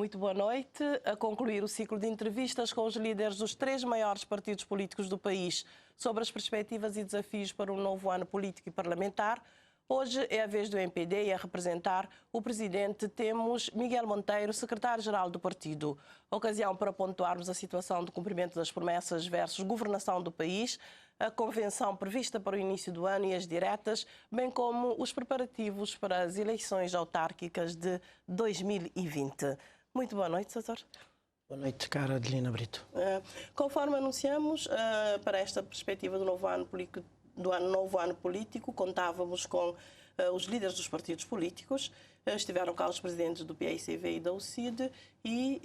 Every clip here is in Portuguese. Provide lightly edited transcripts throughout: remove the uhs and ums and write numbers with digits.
Muito boa noite. A concluir o ciclo de entrevistas com os líderes dos 3 maiores partidos políticos do país sobre as perspectivas e desafios para um novo ano político e parlamentar, hoje é a vez do MPD e a representar o presidente temos Miguel Monteiro, secretário-geral do partido. Ocasião para pontuarmos a situação do cumprimento das promessas versus governação do país, a convenção prevista para o início do ano e as diretas, bem como os preparativos para as eleições autárquicas de 2020. Muito boa noite, doutor. Boa noite, cara Adelina Brito. Conforme anunciamos, para esta perspectiva do novo ano político, contávamos com os líderes dos partidos políticos. Estiveram cá os presidentes do PAICV e da UCID e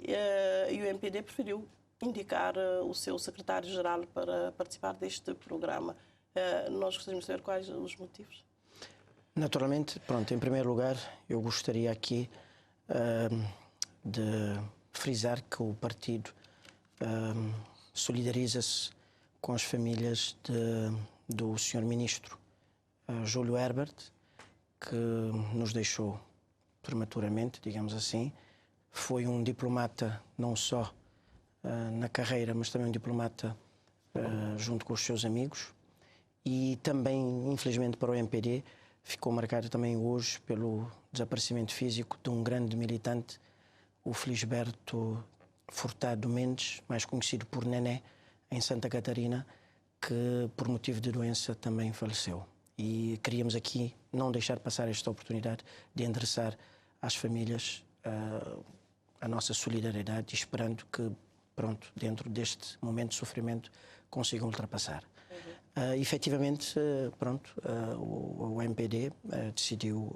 o MPD preferiu indicar o seu secretário-geral para participar deste programa. Nós gostaríamos de saber quais os motivos. Naturalmente, pronto, em primeiro lugar, eu gostaria aqui de frisar que o partido solidariza-se com as famílias do Sr. Ministro Júlio Herbert, que nos deixou prematuramente, digamos assim. Foi um diplomata não só na carreira, mas também um diplomata junto com os seus amigos. E também, infelizmente, para o MPD, ficou marcado também hoje pelo desaparecimento físico de um grande militante, o Felisberto Furtado Mendes, mais conhecido por Nené, em Santa Catarina, que por motivo de doença também faleceu. E queríamos aqui não deixar passar esta oportunidade de endereçar às famílias a nossa solidariedade, esperando que, pronto, dentro deste momento de sofrimento, consigam ultrapassar. Efetivamente, pronto, o MPD decidiu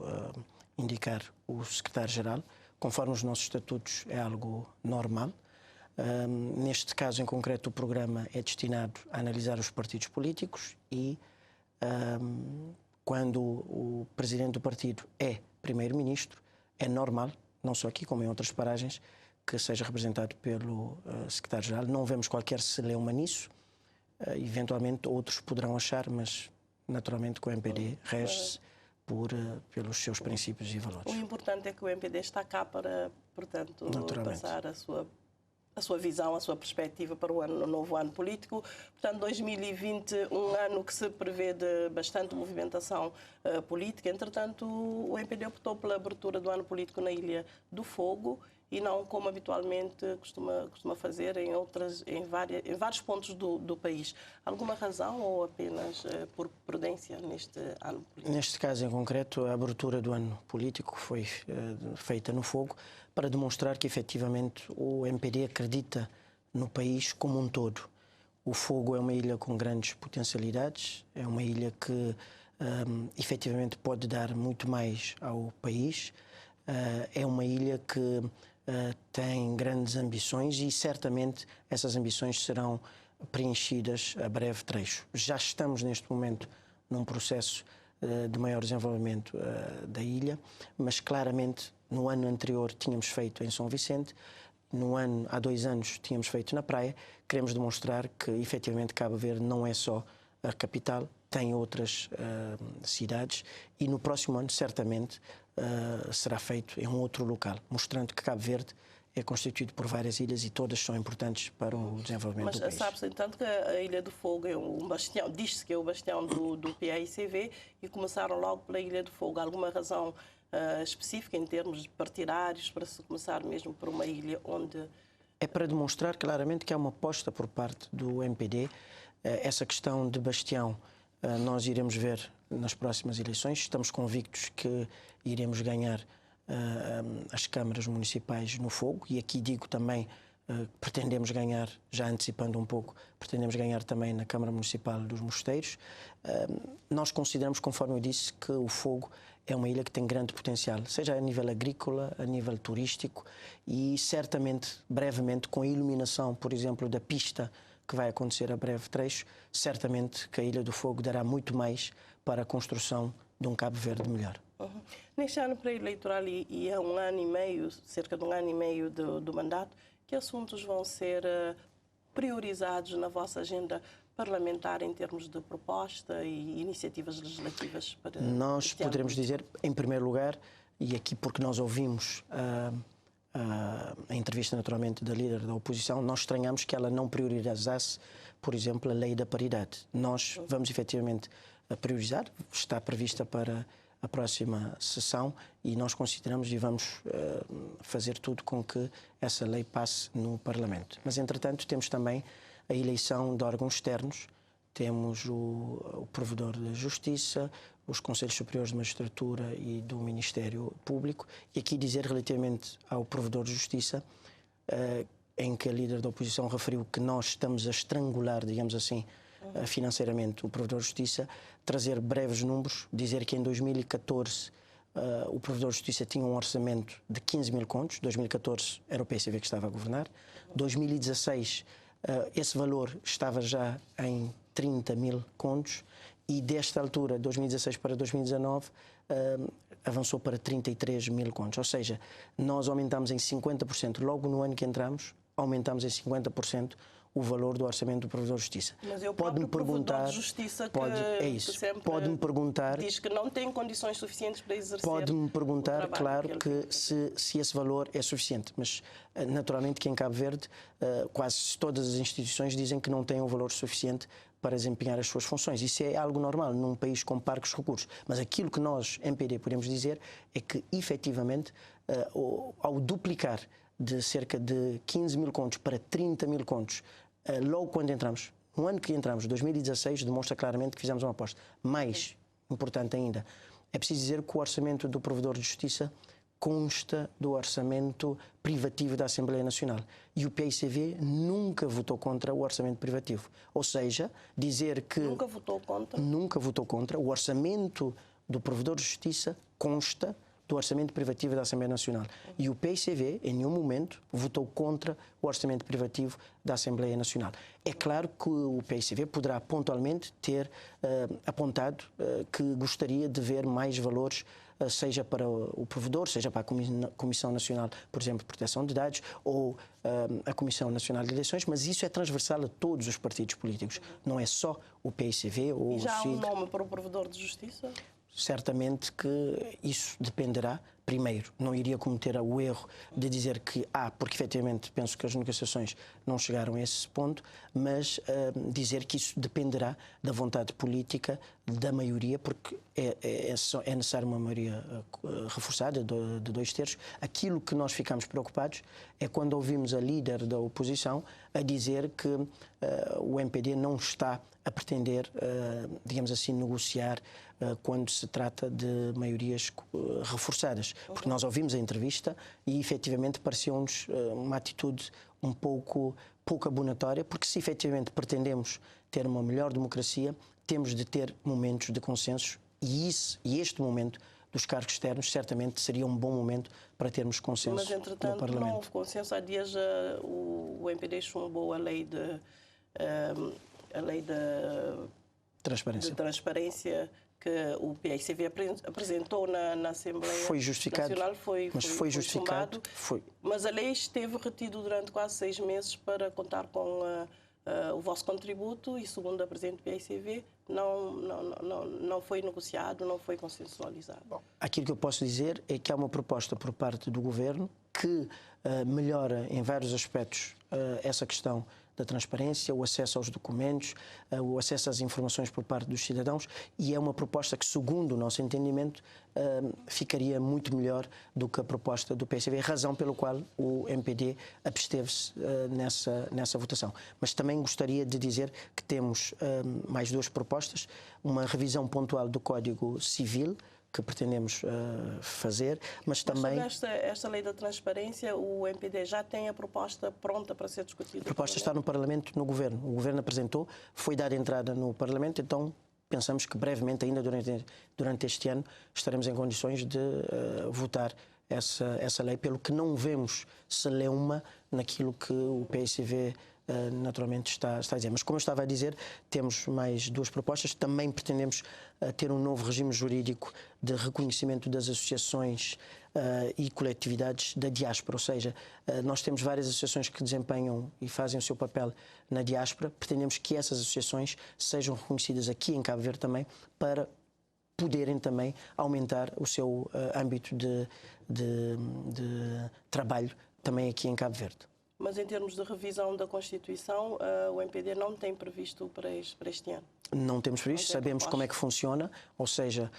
indicar o secretário-geral. Conforme os nossos estatutos, é algo normal. Neste caso em concreto, o programa é destinado a analisar os partidos políticos e quando o presidente do partido é primeiro-ministro, é normal, não só aqui como em outras paragens, que seja representado pelo secretário-geral. Não vemos qualquer celeuma nisso. Eventualmente outros poderão achar, mas naturalmente que o MPD rege-se pelos seus princípios e valores. O importante é que o MPD está cá para, portanto, passar a sua visão, a sua perspectiva para o novo ano político. Portanto, 2020, um ano que se prevê de bastante movimentação política. Entretanto, o MPD optou pela abertura do ano político na Ilha do Fogo e não como habitualmente costuma fazer em vários pontos do país. Alguma razão ou apenas por prudência neste ano político? Neste caso em concreto, a abertura do ano político foi feita no Fogo para demonstrar que efetivamente o MPD acredita no país como um todo. O Fogo é uma ilha com grandes potencialidades, é uma ilha que efetivamente pode dar muito mais ao país, é uma ilha que tem grandes ambições e certamente essas ambições serão preenchidas a breve trecho. Já estamos neste momento num processo de maior desenvolvimento da ilha, mas claramente no ano anterior tínhamos feito em São Vicente, há 2 anos tínhamos feito na praia. Queremos demonstrar que efetivamente Cabo Verde não é só a capital, tem outras cidades e no próximo ano certamente será feito em um outro local, mostrando que Cabo Verde é constituído por várias ilhas e todas são importantes para o desenvolvimento do país. Mas sabe-se, entanto, que a Ilha do Fogo é um bastião, diz-se que é o bastião do PAICV e começaram logo pela Ilha do Fogo. Alguma razão específica em termos partidários para se começar mesmo por uma ilha onde... É para demonstrar claramente que há uma aposta por parte do MPD. Essa questão de bastião nós iremos ver nas próximas eleições. Estamos convictos que iremos ganhar as câmaras municipais no Fogo e aqui digo também pretendemos ganhar, já antecipando um pouco, pretendemos ganhar também na Câmara Municipal dos Mosteiros. Nós consideramos, conforme eu disse, que o Fogo é uma ilha que tem grande potencial, seja a nível agrícola, a nível turístico e certamente, brevemente, com a iluminação, por exemplo, da pista que vai acontecer a breve trecho, certamente que a Ilha do Fogo dará muito mais para a construção de um Cabo Verde melhor. Neste ano pré-eleitoral e há 1 ano e meio, cerca de 1 ano e meio do mandato, que assuntos vão ser priorizados na vossa agenda parlamentar em termos de proposta e iniciativas legislativas para Nós poderemos dizer, em primeiro lugar, e aqui porque nós ouvimos a entrevista naturalmente da líder da oposição, nós estranhamos que ela não priorizasse, por exemplo, a lei da paridade. Nós vamos efetivamente priorizar, está prevista para a próxima sessão e nós consideramos e vamos fazer tudo com que essa lei passe no Parlamento. Mas, entretanto, temos também a eleição de órgãos externos, temos o Provedor da Justiça, os Conselhos Superiores de Magistratura e do Ministério Público. E aqui dizer relativamente ao Provedor de Justiça, em que a líder da oposição referiu que nós estamos a estrangular, digamos assim, financeiramente o Provedor de Justiça, trazer breves números, dizer que em 2014 o Provedor de Justiça tinha um orçamento de 15 mil contos, 2014 era o PSV que estava a governar, 2016 esse valor estava já em 30 mil contos e desta altura, 2016 para 2019, avançou para 33 mil contos. Ou seja, nós aumentamos em 50%, logo no ano que entramos, aumentamos em 50% o valor do orçamento do Provedor de Justiça. Mas é o próprio Provedor de Justiça que sempre pode-me perguntar, diz que não tem condições suficientes para exercer. Pode-me perguntar, claro, que se esse valor é suficiente, mas naturalmente que em Cabo Verde quase todas as instituições dizem que não têm um valor suficiente para desempenhar as suas funções. Isso é algo normal num país com parcos recursos. Mas aquilo que nós, MPD, podemos dizer é que, efetivamente, ao duplicar de cerca de 15 mil contos para 30 mil contos, logo quando entramos, no ano que entramos, 2016, demonstra claramente que fizemos uma aposta. Mais importante ainda, é preciso dizer que o orçamento do Provedor de Justiça consta do orçamento privativo da Assembleia Nacional. E o PICV nunca votou contra o orçamento privativo. Ou seja, dizer que... Nunca votou contra? Nunca votou contra. O orçamento do Provedor de Justiça consta do orçamento privativo da Assembleia Nacional. E o PICV, em nenhum momento, votou contra o orçamento privativo da Assembleia Nacional. É claro que o PICV poderá pontualmente ter apontado que gostaria de ver mais valores, seja para o provedor, seja para a Comissão Nacional, por exemplo, de Proteção de Dados, ou a Comissão Nacional de Eleições, mas isso é transversal a todos os partidos políticos. Não é só o PICV ou o CID. E já há um nome para o Provedor de Justiça? Certamente que isso dependerá. Primeiro, não iria cometer o erro de dizer que porque efetivamente penso que as negociações não chegaram a esse ponto, mas dizer que isso dependerá da vontade política da maioria, porque é necessária uma maioria reforçada de 2/3. Aquilo que nós ficamos preocupados é quando ouvimos a líder da oposição a dizer que o MPD não está a pretender, digamos assim, negociar quando se trata de maiorias reforçadas. Porque nós ouvimos a entrevista e, efetivamente, pareceu-nos uma atitude um pouco abonatória, porque se efetivamente pretendemos ter uma melhor democracia, temos de ter momentos de consenso e este momento dos cargos externos certamente seria um bom momento para termos consenso no Parlamento. Mas, entretanto, não houve consenso. Há dias o MPD chumbou a lei de transparência que o PICV apresentou na Assembleia Nacional. Foi justificado. Mas a lei esteve retida durante quase 6 meses para contar com o vosso contributo e, segundo a Presidente do PICV, não foi negociado, não foi consensualizado. Bom, aquilo que eu posso dizer é que há uma proposta por parte do Governo que melhora em vários aspectos essa questão da transparência, o acesso aos documentos, o acesso às informações por parte dos cidadãos, e é uma proposta que, segundo o nosso entendimento, ficaria muito melhor do que a proposta do PSV, razão pela qual o MPD absteve-se nessa votação. Mas também gostaria de dizer que temos mais 2 propostas, uma revisão pontual do Código Civil, que pretendemos fazer, mas também... Sobre esta lei da transparência, o MPD já tem a proposta pronta para ser discutida? A proposta está no Parlamento, no Governo. O Governo apresentou, foi dada entrada no Parlamento, então pensamos que brevemente, ainda durante este ano, estaremos em condições de votar essa lei, pelo que não vemos celeuma naquilo que o PSV naturalmente está a dizer. Mas, como eu estava a dizer, temos mais 2 propostas. Também pretendemos ter um novo regime jurídico de reconhecimento das associações e coletividades da diáspora. Ou seja, nós temos várias associações que desempenham e fazem o seu papel na diáspora. Pretendemos que essas associações sejam reconhecidas aqui em Cabo Verde também, para poderem também aumentar o seu âmbito de trabalho também aqui em Cabo Verde. Mas em termos de revisão da Constituição, o MPD não tem previsto para este ano? Não temos previsto, sabemos como é que funciona, ou seja,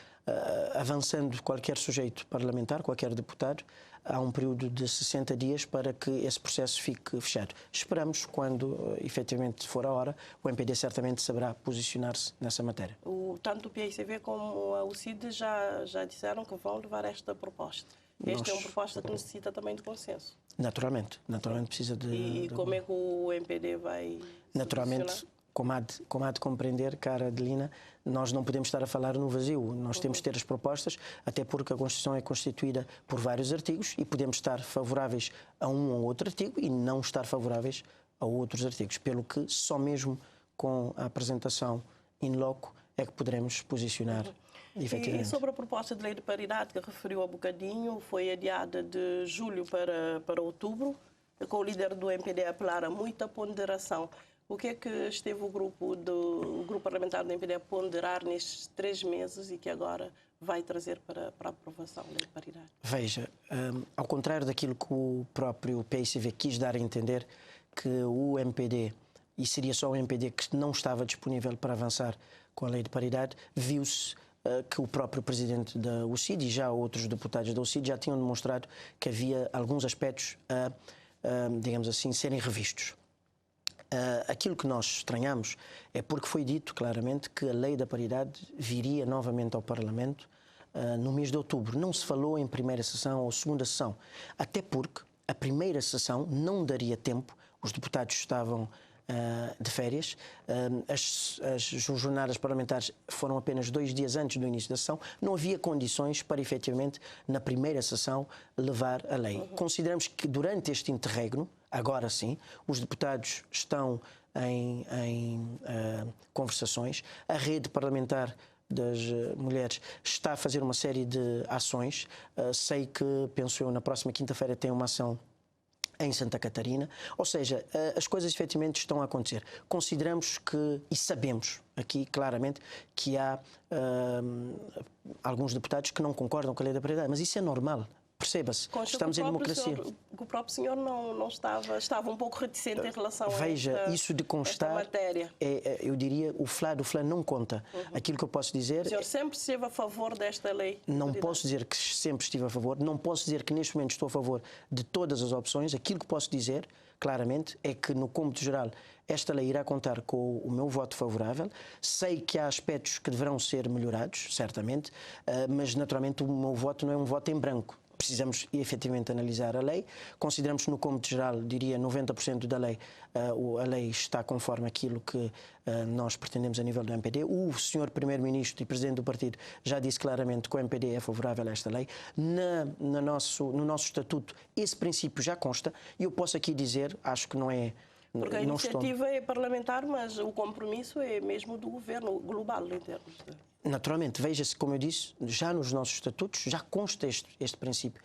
avançando qualquer sujeito parlamentar, qualquer deputado, há um período de 60 dias para que esse processo fique fechado. Esperamos, quando efetivamente for a hora, o MPD certamente saberá posicionar-se nessa matéria. Tanto o PICV como a UCID já disseram que vão levar esta proposta. Esta é uma proposta que necessita também de consenso. Naturalmente precisa de... E como é que o MPD vai Naturalmente, como há de compreender, cara Adelina, nós não podemos estar a falar no vazio. Nós temos de ter as propostas, até porque a Constituição é constituída por vários artigos e podemos estar favoráveis a um ou outro artigo e não estar favoráveis a outros artigos. Pelo que só mesmo com a apresentação in loco é que poderemos posicionar efetivamente. E sobre a proposta de lei de paridade que referiu há bocadinho, foi adiada de julho para outubro, com o líder do MPD a apelar a muita ponderação. O que é que esteve o grupo parlamentar do MPD a ponderar nestes 3 meses e que agora vai trazer para a aprovação da lei de paridade? Veja, ao contrário daquilo que o próprio PICV quis dar a entender, que o MPD, e seria só o MPD que não estava disponível para avançar com a lei de paridade, viu-se que o próprio presidente da UCID e já outros deputados da UCID já tinham demonstrado que havia alguns aspectos digamos assim, serem revistos. Aquilo que nós estranhamos é porque foi dito claramente que a lei da paridade viria novamente ao Parlamento no mês de outubro. Não se falou em primeira sessão ou segunda sessão, até porque a primeira sessão não daria tempo, os deputados estavam de férias, as jornadas parlamentares foram apenas 2 dias antes do início da sessão, não havia condições para efetivamente na primeira sessão levar a lei. Consideramos que durante este interregno, agora sim, os deputados estão em conversações, a rede parlamentar das mulheres está a fazer uma série de ações, sei que, penso eu, na próxima quinta-feira tem uma ação em Santa Catarina, ou seja, as coisas efetivamente estão a acontecer. Consideramos que, e sabemos aqui claramente, que há alguns deputados que não concordam com a lei da paridade, mas isso é normal. Perceba-se, estamos em democracia. O próprio senhor não estava um pouco reticente em relação Veja, isso de constar, matéria. Eu diria, o FLA não conta. Aquilo que eu posso dizer... O senhor sempre esteve a favor desta lei? Não posso dizer que sempre estive a favor, não posso dizer que neste momento estou a favor de todas as opções. Aquilo que posso dizer, claramente, é que no cômputo geral esta lei irá contar com o meu voto favorável. Sei que há aspectos que deverão ser melhorados, certamente, mas naturalmente o meu voto não é um voto em branco. Precisamos efetivamente analisar a lei. Consideramos que no cômputo geral, diria 90% da lei, a lei está conforme aquilo que nós pretendemos a nível do MPD. O senhor Primeiro-Ministro e Presidente do Partido já disse claramente que o MPD é favorável a esta lei. No nosso estatuto esse princípio já consta e eu posso aqui dizer, acho que não é... Porque a iniciativa é parlamentar, mas o compromisso é mesmo do governo global em termos de... Naturalmente, veja-se, como eu disse, já nos nossos estatutos já consta este princípio.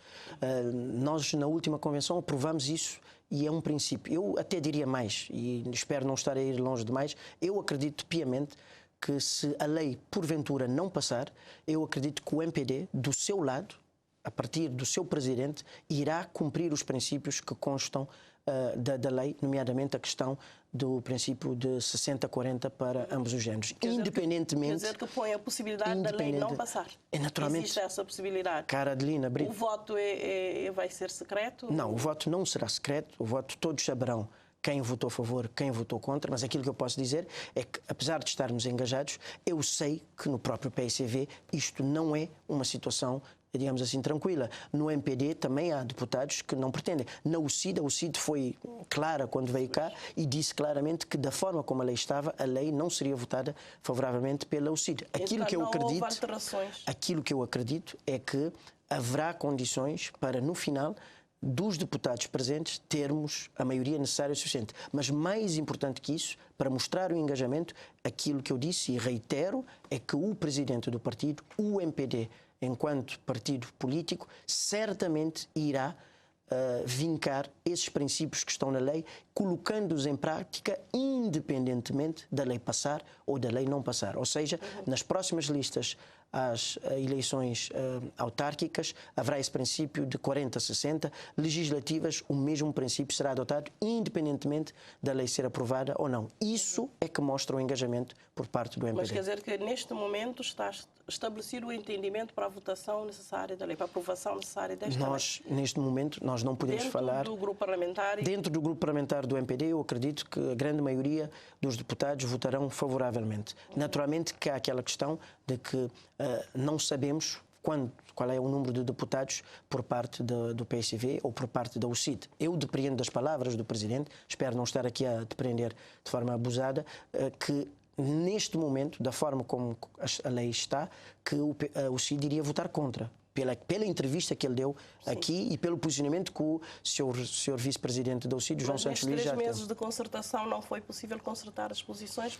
Nós, na última convenção, aprovamos isso e é um princípio. Eu até diria mais, e espero não estar a ir longe demais, eu acredito piamente que se a lei, porventura, não passar, eu acredito que o MPD, do seu lado, a partir do seu presidente, irá cumprir os princípios que constam da lei, nomeadamente a questão do princípio de 60-40 para ambos os géneros. Independentemente... Quer dizer que põe a possibilidade da lei não passar. Naturalmente, existe essa possibilidade. Cara Adelina, o voto vai ser secreto? Não, o voto não será secreto. O voto todos saberão quem votou a favor, quem votou contra, mas aquilo que eu posso dizer é que, apesar de estarmos engajados, eu sei que no próprio PICV isto não é uma situação, digamos assim, tranquila. No MPD também há deputados que não pretendem. Na UCID, a UCID foi clara quando veio cá e disse claramente que, da forma como a lei estava, a lei não seria votada favoravelmente pela UCID. Aquilo que eu acredito é que haverá condições para, no final, dos deputados presentes, termos a maioria necessária e suficiente. Mas mais importante que isso, para mostrar o engajamento, aquilo que eu disse e reitero, é que o presidente do partido, o MPD, enquanto partido político, certamente irá vincar esses princípios que estão na lei, colocando-os em prática independentemente da lei passar ou da lei não passar. Ou seja, nas próximas listas às eleições autárquicas, haverá esse princípio de 40-60. Legislativas, o mesmo princípio será adotado, independentemente da lei ser aprovada ou não. Isso é que mostra o engajamento por parte do MPD. Mas quer dizer que neste momento está estabelecido o entendimento para a votação necessária da lei, para a aprovação necessária desta lei? Neste momento, nós não podemos falar... Dentro do grupo parlamentar? Dentro do grupo parlamentar do MPD, eu acredito que a grande maioria dos deputados votarão favoravelmente. Naturalmente que há aquela questão de que não sabemos qual é o número de deputados por parte do PSV ou por parte da UCID. Eu depreendo das palavras do Presidente, espero não estar aqui a depreender de forma abusada, que neste momento, da forma como a lei está, que o CID iria votar contra. Pela entrevista que ele deu aqui e pelo posicionamento que o senhor vice-presidente da UCID, João Santos Luís, já teve. Nestes 3 meses de concertação não foi possível concertar as posições,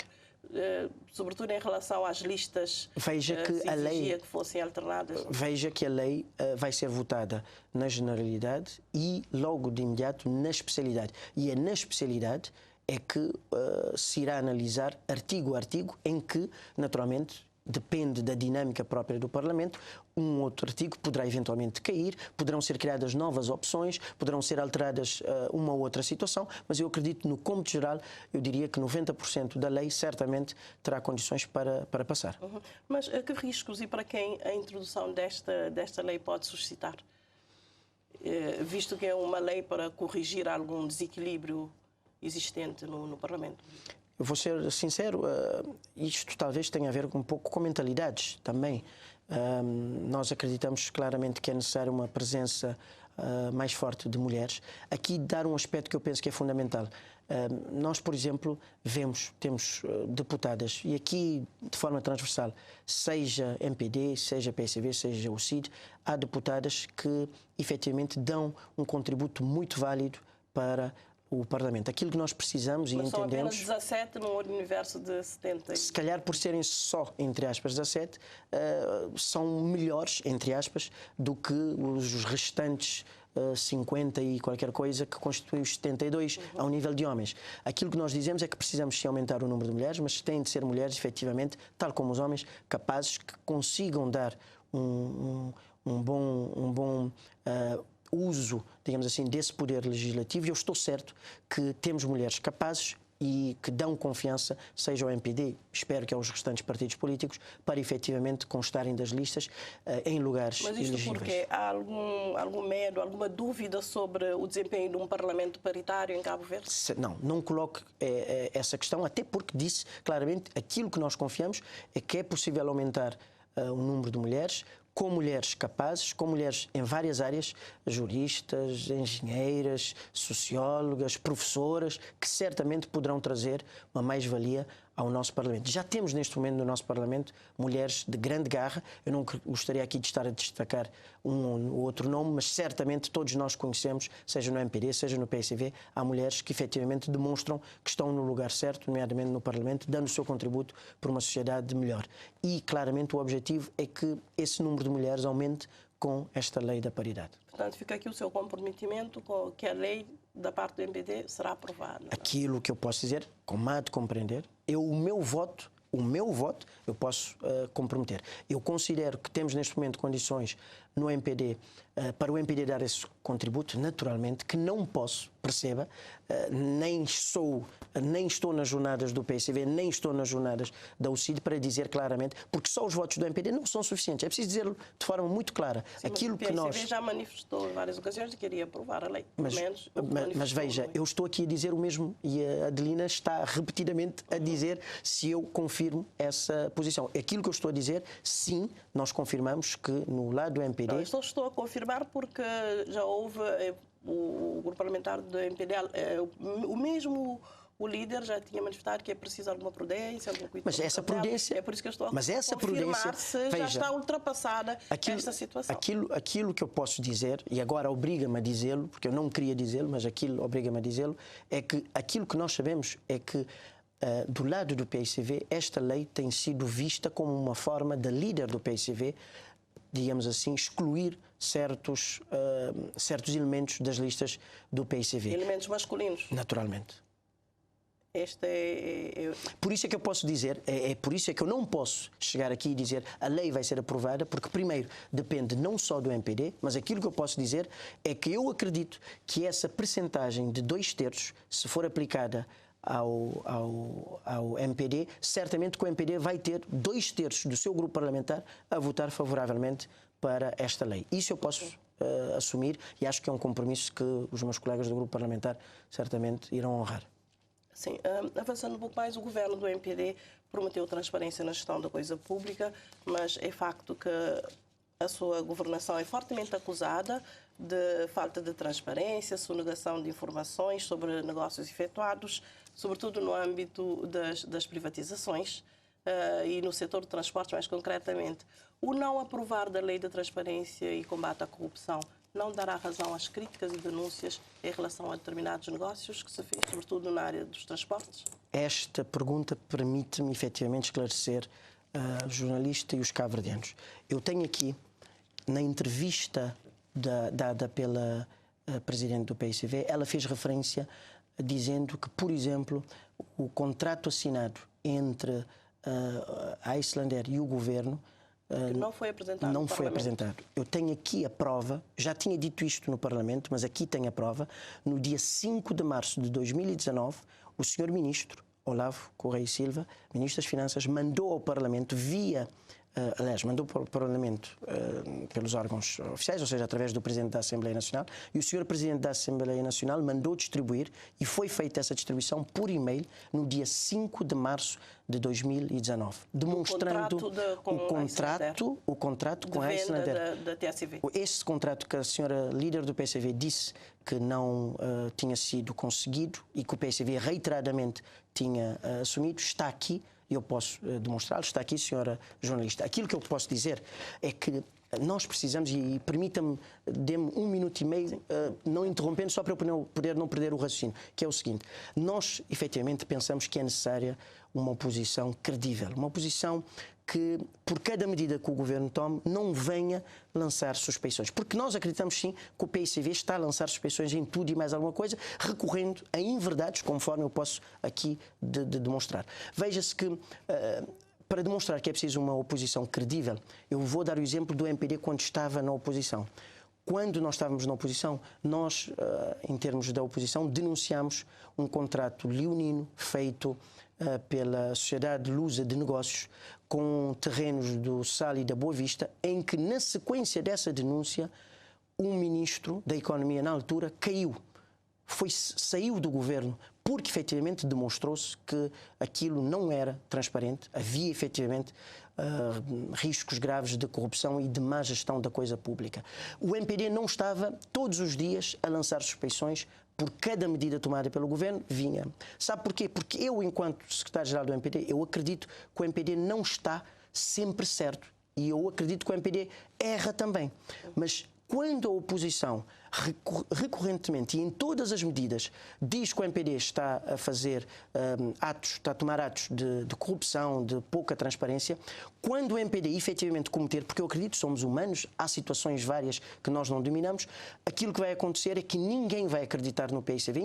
sobretudo em relação às listas que a lei que fossem alternadas? Veja que a lei vai ser votada na generalidade e logo de imediato na especialidade. E é na especialidade é que se irá analisar artigo a artigo, em que, naturalmente, depende da dinâmica própria do Parlamento, um outro artigo poderá eventualmente cair, poderão ser criadas novas opções, poderão ser alteradas uma ou outra situação, mas eu acredito no cômputo geral, eu diria que 90% da lei certamente terá condições para passar. Mas que riscos e para quem a introdução desta lei pode suscitar? Visto que é uma lei para corrigir algum desequilíbrio existente no Parlamento? Eu vou ser sincero, isto talvez tenha a ver um pouco com mentalidades também. Nós acreditamos claramente que é necessária uma presença mais forte de mulheres. Aqui dar um aspecto que eu penso que é fundamental. Nós, por exemplo, temos deputadas, e aqui de forma transversal, seja MPD, seja PSV, seja o CID, há deputadas que efetivamente dão um contributo muito válido para o Parlamento. Aquilo que nós precisamos mas e entendemos... Mas são apenas 17 num universo de 70. Se calhar por serem só, entre aspas, 17, são melhores, entre aspas, do que os restantes 50 e qualquer coisa que constituem os 72 ao nível de homens. Aquilo que nós dizemos é que precisamos sim aumentar o número de mulheres, mas têm de ser mulheres, efetivamente, tal como os homens, capazes que consigam dar um bom uso, digamos assim, desse poder legislativo, e eu estou certo que temos mulheres capazes e que dão confiança, seja ao MPD, espero que aos restantes partidos políticos, para efetivamente constarem das listas em lugares elegíveis. Mas isto porque há algum medo, alguma dúvida sobre o desempenho de um parlamento paritário em Cabo Verde? Não coloque essa questão, até porque disse claramente aquilo que nós confiamos é que é possível aumentar o número de mulheres, com mulheres capazes, com mulheres em várias áreas, juristas, engenheiras, sociólogas, professoras, que certamente poderão trazer uma mais-valia ao nosso Parlamento. Já temos neste momento no nosso Parlamento mulheres de grande garra. Eu não gostaria aqui de estar a destacar um ou outro nome, mas certamente todos nós conhecemos, seja no MPD, seja no PSV, há mulheres que efetivamente demonstram que estão no lugar certo, nomeadamente no Parlamento, dando o seu contributo para uma sociedade melhor. E claramente o objetivo é que esse número de mulheres aumente com esta lei da paridade. Portanto, fica aqui o seu comprometimento com que a lei da parte do MPD será aprovada. Aquilo que eu posso dizer, como há de compreender, o meu voto eu posso comprometer. Eu considero que temos neste momento condições no MPD, para o MPD dar esse contributo, naturalmente, que não posso, perceba, nem estou nas jornadas do PSV, nem estou nas jornadas da UCID para dizer claramente, porque só os votos do MPD não são suficientes. É preciso dizê-lo de forma muito clara. Sim, aquilo que nós... O PSV já manifestou em várias ocasiões que queria aprovar a lei. Mas veja, eu estou aqui a dizer o mesmo e a Adelina está repetidamente a dizer se eu confirmo essa posição. Aquilo que eu estou a dizer, sim, nós confirmamos que no lado do MPD... Não, estou a confirmar porque já houve o grupo parlamentar do MPD, o líder já tinha manifestado que é preciso alguma prudência, algum cuidado. Mas essa prudência... É por isso que eu estou a confirmar se já está ultrapassada esta situação. Aquilo que eu posso dizer, e agora obriga-me a dizê-lo, porque eu não queria dizê-lo, mas aquilo obriga-me a dizê-lo, é que aquilo que nós sabemos é que do lado do PSV, esta lei tem sido vista como uma forma da líder do PSV, digamos assim, excluir certos elementos das listas do PSV. Elementos masculinos? Naturalmente. Por isso é que eu posso dizer, por isso é que eu não posso chegar aqui e dizer a lei vai ser aprovada, porque primeiro depende não só do MPD, mas aquilo que eu posso dizer é que eu acredito que essa percentagem de 2/3, se for aplicada ao MPD, certamente que o MPD vai ter 2/3 do seu grupo parlamentar a votar favoravelmente para esta lei. Isso eu posso assumir e acho que é um compromisso que os meus colegas do grupo parlamentar certamente irão honrar. Sim, avançando um pouco mais, o governo do MPD prometeu transparência na gestão da coisa pública, mas é facto que a sua governação é fortemente acusada de falta de transparência, sonegação de informações sobre negócios efetuados, sobretudo no âmbito das privatizações e no setor de transportes, mais concretamente. O não aprovar da Lei de Transparência e Combate à Corrupção não dará razão às críticas e denúncias em relação a determinados negócios que se fez, sobretudo na área dos transportes? Esta pergunta permite-me efetivamente esclarecer o jornalista e os cabo-verdianos. Eu tenho aqui, na entrevista dada pela presidente do PSV, ela fez referência dizendo que, por exemplo, o contrato assinado entre a Islander e o governo não foi apresentado. Não foi apresentado. Eu tenho aqui a prova, já tinha dito isto no Parlamento, mas aqui tenho a prova. No dia 5 de março de 2019, o senhor ministro, Olavo Correia e Silva, ministro das Finanças, mandou ao Parlamento mandou para o Parlamento pelos órgãos oficiais, ou seja, através do Presidente da Assembleia Nacional, e o Sr. Presidente da Assembleia Nacional mandou distribuir, e foi feita essa distribuição por e-mail no dia 5 de março de 2019, demonstrando o contrato com a Islander. Da TSV. Esse contrato que a senhora líder do PSV disse que não tinha sido conseguido e que o PSV reiteradamente tinha assumido, está aqui. Eu posso demonstrá-lo, está aqui, senhora jornalista. Aquilo que eu posso dizer é que nós precisamos, e permita-me, dê-me 1 minuto e meio, não interrompendo, só para eu poder não perder o raciocínio, que é o seguinte: nós, efetivamente, pensamos que é necessária uma oposição credível, uma oposição que, por cada medida que o governo tome, não venha lançar suspeições. Porque nós acreditamos, sim, que o PSV está a lançar suspeições em tudo e mais alguma coisa, recorrendo a inverdades, conforme eu posso aqui demonstrar. Veja-se que, para demonstrar que é preciso uma oposição credível, eu vou dar o exemplo do MPD quando estava na oposição. Quando nós estávamos na oposição, nós, em termos da oposição, denunciámos um contrato leonino feito pela Sociedade Lusa de Negócios com terrenos do Sal e da Boa Vista, em que, na sequência dessa denúncia, um ministro da Economia, na altura, saiu do governo, porque efetivamente demonstrou-se que aquilo não era transparente, havia efetivamente riscos graves de corrupção e de má gestão da coisa pública. O MPD não estava todos os dias a lançar suspeições por cada medida tomada pelo governo, vinha. Sabe porquê? Porque eu, enquanto secretário-geral do MPD, eu acredito que o MPD não está sempre certo. E eu acredito que o MPD erra também. Mas quando a oposição recorrentemente e em todas as medidas diz que o MPD está a fazer está a tomar atos de corrupção, de pouca transparência, quando o MPD efetivamente cometer, porque eu acredito que somos humanos, há situações várias que nós não dominamos, aquilo que vai acontecer é que ninguém vai acreditar no PSV,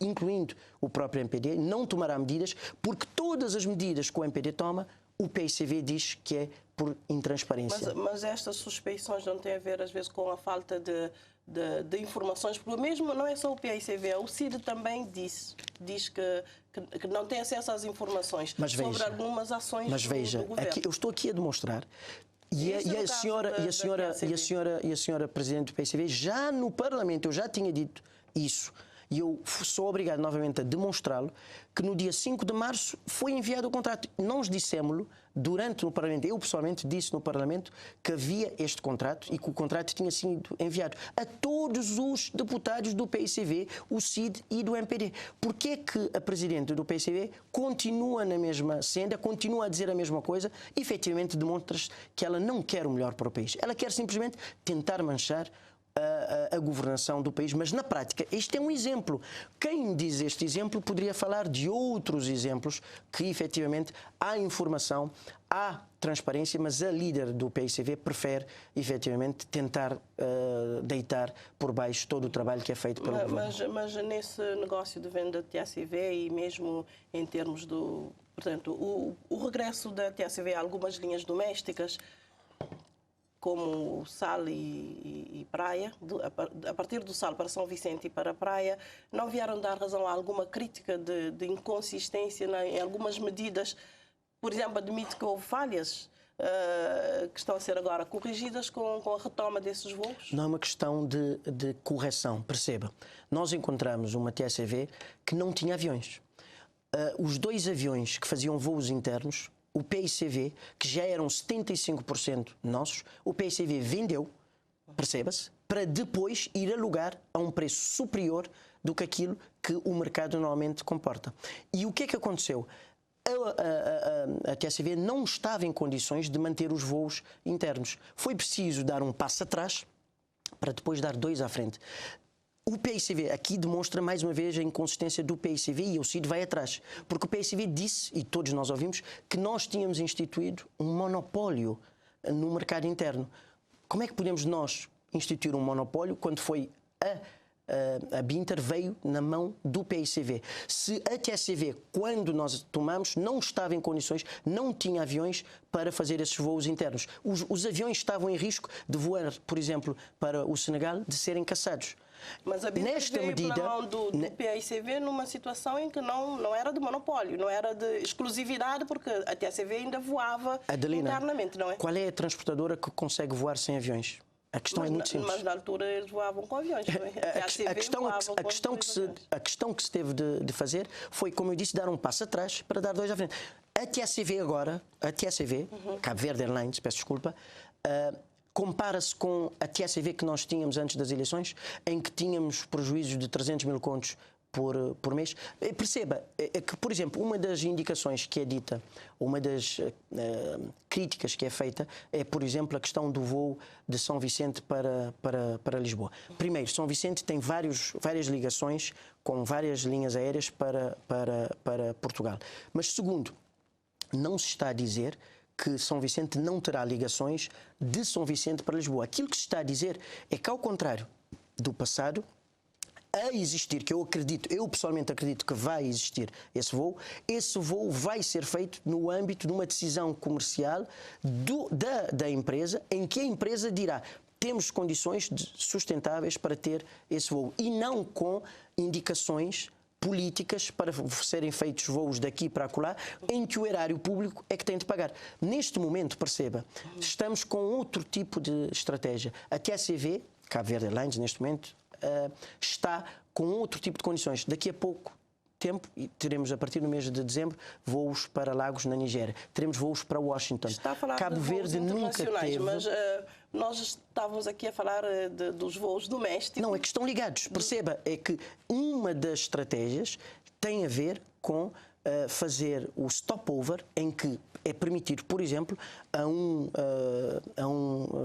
incluindo o próprio MPD, não tomará medidas, porque todas as medidas que o MPD toma, o PSV diz que é por intransparência. Mas estas suspeições não têm a ver, às vezes, com a falta de informações, porque mesmo não é só o PSV, o CID também diz que não tem acesso às informações sobre algumas ações do governo. Eu estou aqui a demonstrar. E a senhora presidente do PSV, já no Parlamento, eu já tinha dito isso. E eu sou obrigado novamente a demonstrá-lo, que no dia 5 de março foi enviado o contrato. Nós dissemos-lo durante o Parlamento, eu pessoalmente disse no Parlamento que havia este contrato e que o contrato tinha sido enviado a todos os deputados do PSV, o CID e do MPD. Porquê é que a presidente do PSV continua na mesma senda, continua a dizer a mesma coisa e efetivamente demonstra que ela não quer o melhor para o país. Ela quer simplesmente tentar manchar a governação do país, mas na prática este é um exemplo. Quem diz este exemplo poderia falar de outros exemplos que efetivamente há informação, há transparência, mas a líder do PICV prefere efetivamente tentar deitar por baixo todo o trabalho que é feito pelo governo. Mas nesse negócio de venda de TACV e mesmo em termos do... Portanto, o regresso da TACV a algumas linhas domésticas, como Sal e Praia, a partir do Sal para São Vicente e para a Praia, não vieram dar razão a alguma crítica de inconsistência em algumas medidas. Por exemplo, admite que houve falhas que estão a ser agora corrigidas com a retoma desses voos? Não é uma questão de correção, perceba. Nós encontramos uma TACV que não tinha aviões. Os 2 aviões que faziam voos internos, o PICV, que já eram 75% nossos, o PICV vendeu, perceba-se, para depois ir alugar a um preço superior do que aquilo que o mercado normalmente comporta. E o que é que aconteceu? A TACV não estava em condições de manter os voos internos. Foi preciso dar um passo atrás para depois dar 2 à frente. O PICV aqui demonstra mais uma vez a inconsistência do PICV e o CID vai atrás. Porque o PICV disse, e todos nós ouvimos, que nós tínhamos instituído um monopólio no mercado interno. Como é que podemos nós instituir um monopólio quando foi a Binter veio na mão do PICV? Se a TACV, quando nós tomamos, não estava em condições, não tinha aviões para fazer esses voos internos. Os aviões estavam em risco de voar, por exemplo, para o Senegal, de serem caçados. Mas a Binter veio pela mão do PICV numa situação em que não era de monopólio, não era de exclusividade, porque a TACV ainda voava internamente, não é? Qual é a transportadora que consegue voar sem aviões? A questão é muito simples. Mas na altura eles voavam com aviões, não é? A questão que se teve de fazer foi, como eu disse, dar um passo atrás para dar 2 à frente. A TACV agora, Cabo Verde Airlines, peço desculpa, compara-se com a TACV que nós tínhamos antes das eleições, em que tínhamos prejuízos de 300 mil contos por mês. Perceba que, por exemplo, uma das indicações que é dita, uma das críticas que é feita, é, por exemplo, a questão do voo de São Vicente para Lisboa. Primeiro, São Vicente tem várias ligações com várias linhas aéreas para Portugal. Mas, segundo, não se está a dizer que São Vicente não terá ligações de São Vicente para Lisboa. Aquilo que se está a dizer é que, ao contrário do passado, a existir, que eu pessoalmente acredito que vai existir esse voo vai ser feito no âmbito de uma decisão comercial da empresa, em que a empresa dirá: temos condições sustentáveis para ter esse voo, e não com indicações políticas para serem feitos voos daqui para acolá, em que o erário público é que tem de pagar. Neste momento, perceba, estamos com outro tipo de estratégia. A TACV, Cabo Verde Airlines, neste momento, está com outro tipo de condições. Daqui a pouco tempo, e teremos a partir do mês de dezembro voos para Lagos, na Nigéria. Teremos voos para Washington. Está a falar Cabo de voos Verde nunca teve. Mas nós estávamos aqui a falar dos voos domésticos. Não, é que estão ligados. Perceba, é que uma das estratégias tem a ver com fazer o stopover, em que é permitir, por exemplo, a um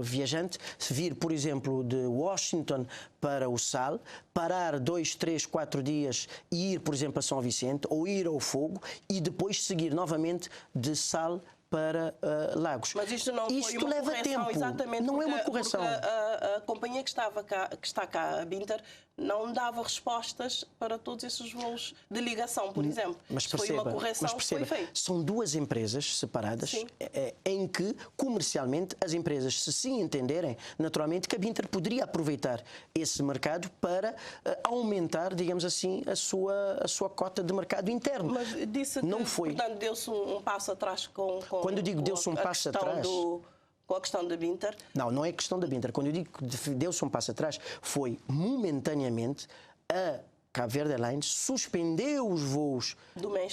viajante vir, por exemplo, de Washington para o Sal, parar 2, 3, 4 dias e ir, por exemplo, a São Vicente ou ir ao Fogo e depois seguir novamente de Sal para Lagos. Mas isto não foi uma leva correção, tempo. exatamente, não é uma correção. A companhia que está cá, a Binter, não dava respostas para todos esses voos de ligação, por exemplo. Mas foi uma correção que foi feita. São 2 empresas separadas, em que, comercialmente, as empresas, se entenderem, naturalmente, que a Binter poderia aproveitar esse mercado para aumentar, digamos assim, a sua cota de mercado interno. Mas disse que, não foi. Portanto, deu-se um passo atrás Quando eu digo deu-se um passo atrás... Com a questão da Binter? Não é questão da Binter. Quando eu digo que deu-se um passo atrás, foi momentaneamente a Cabo Verde Airlines suspendeu os voos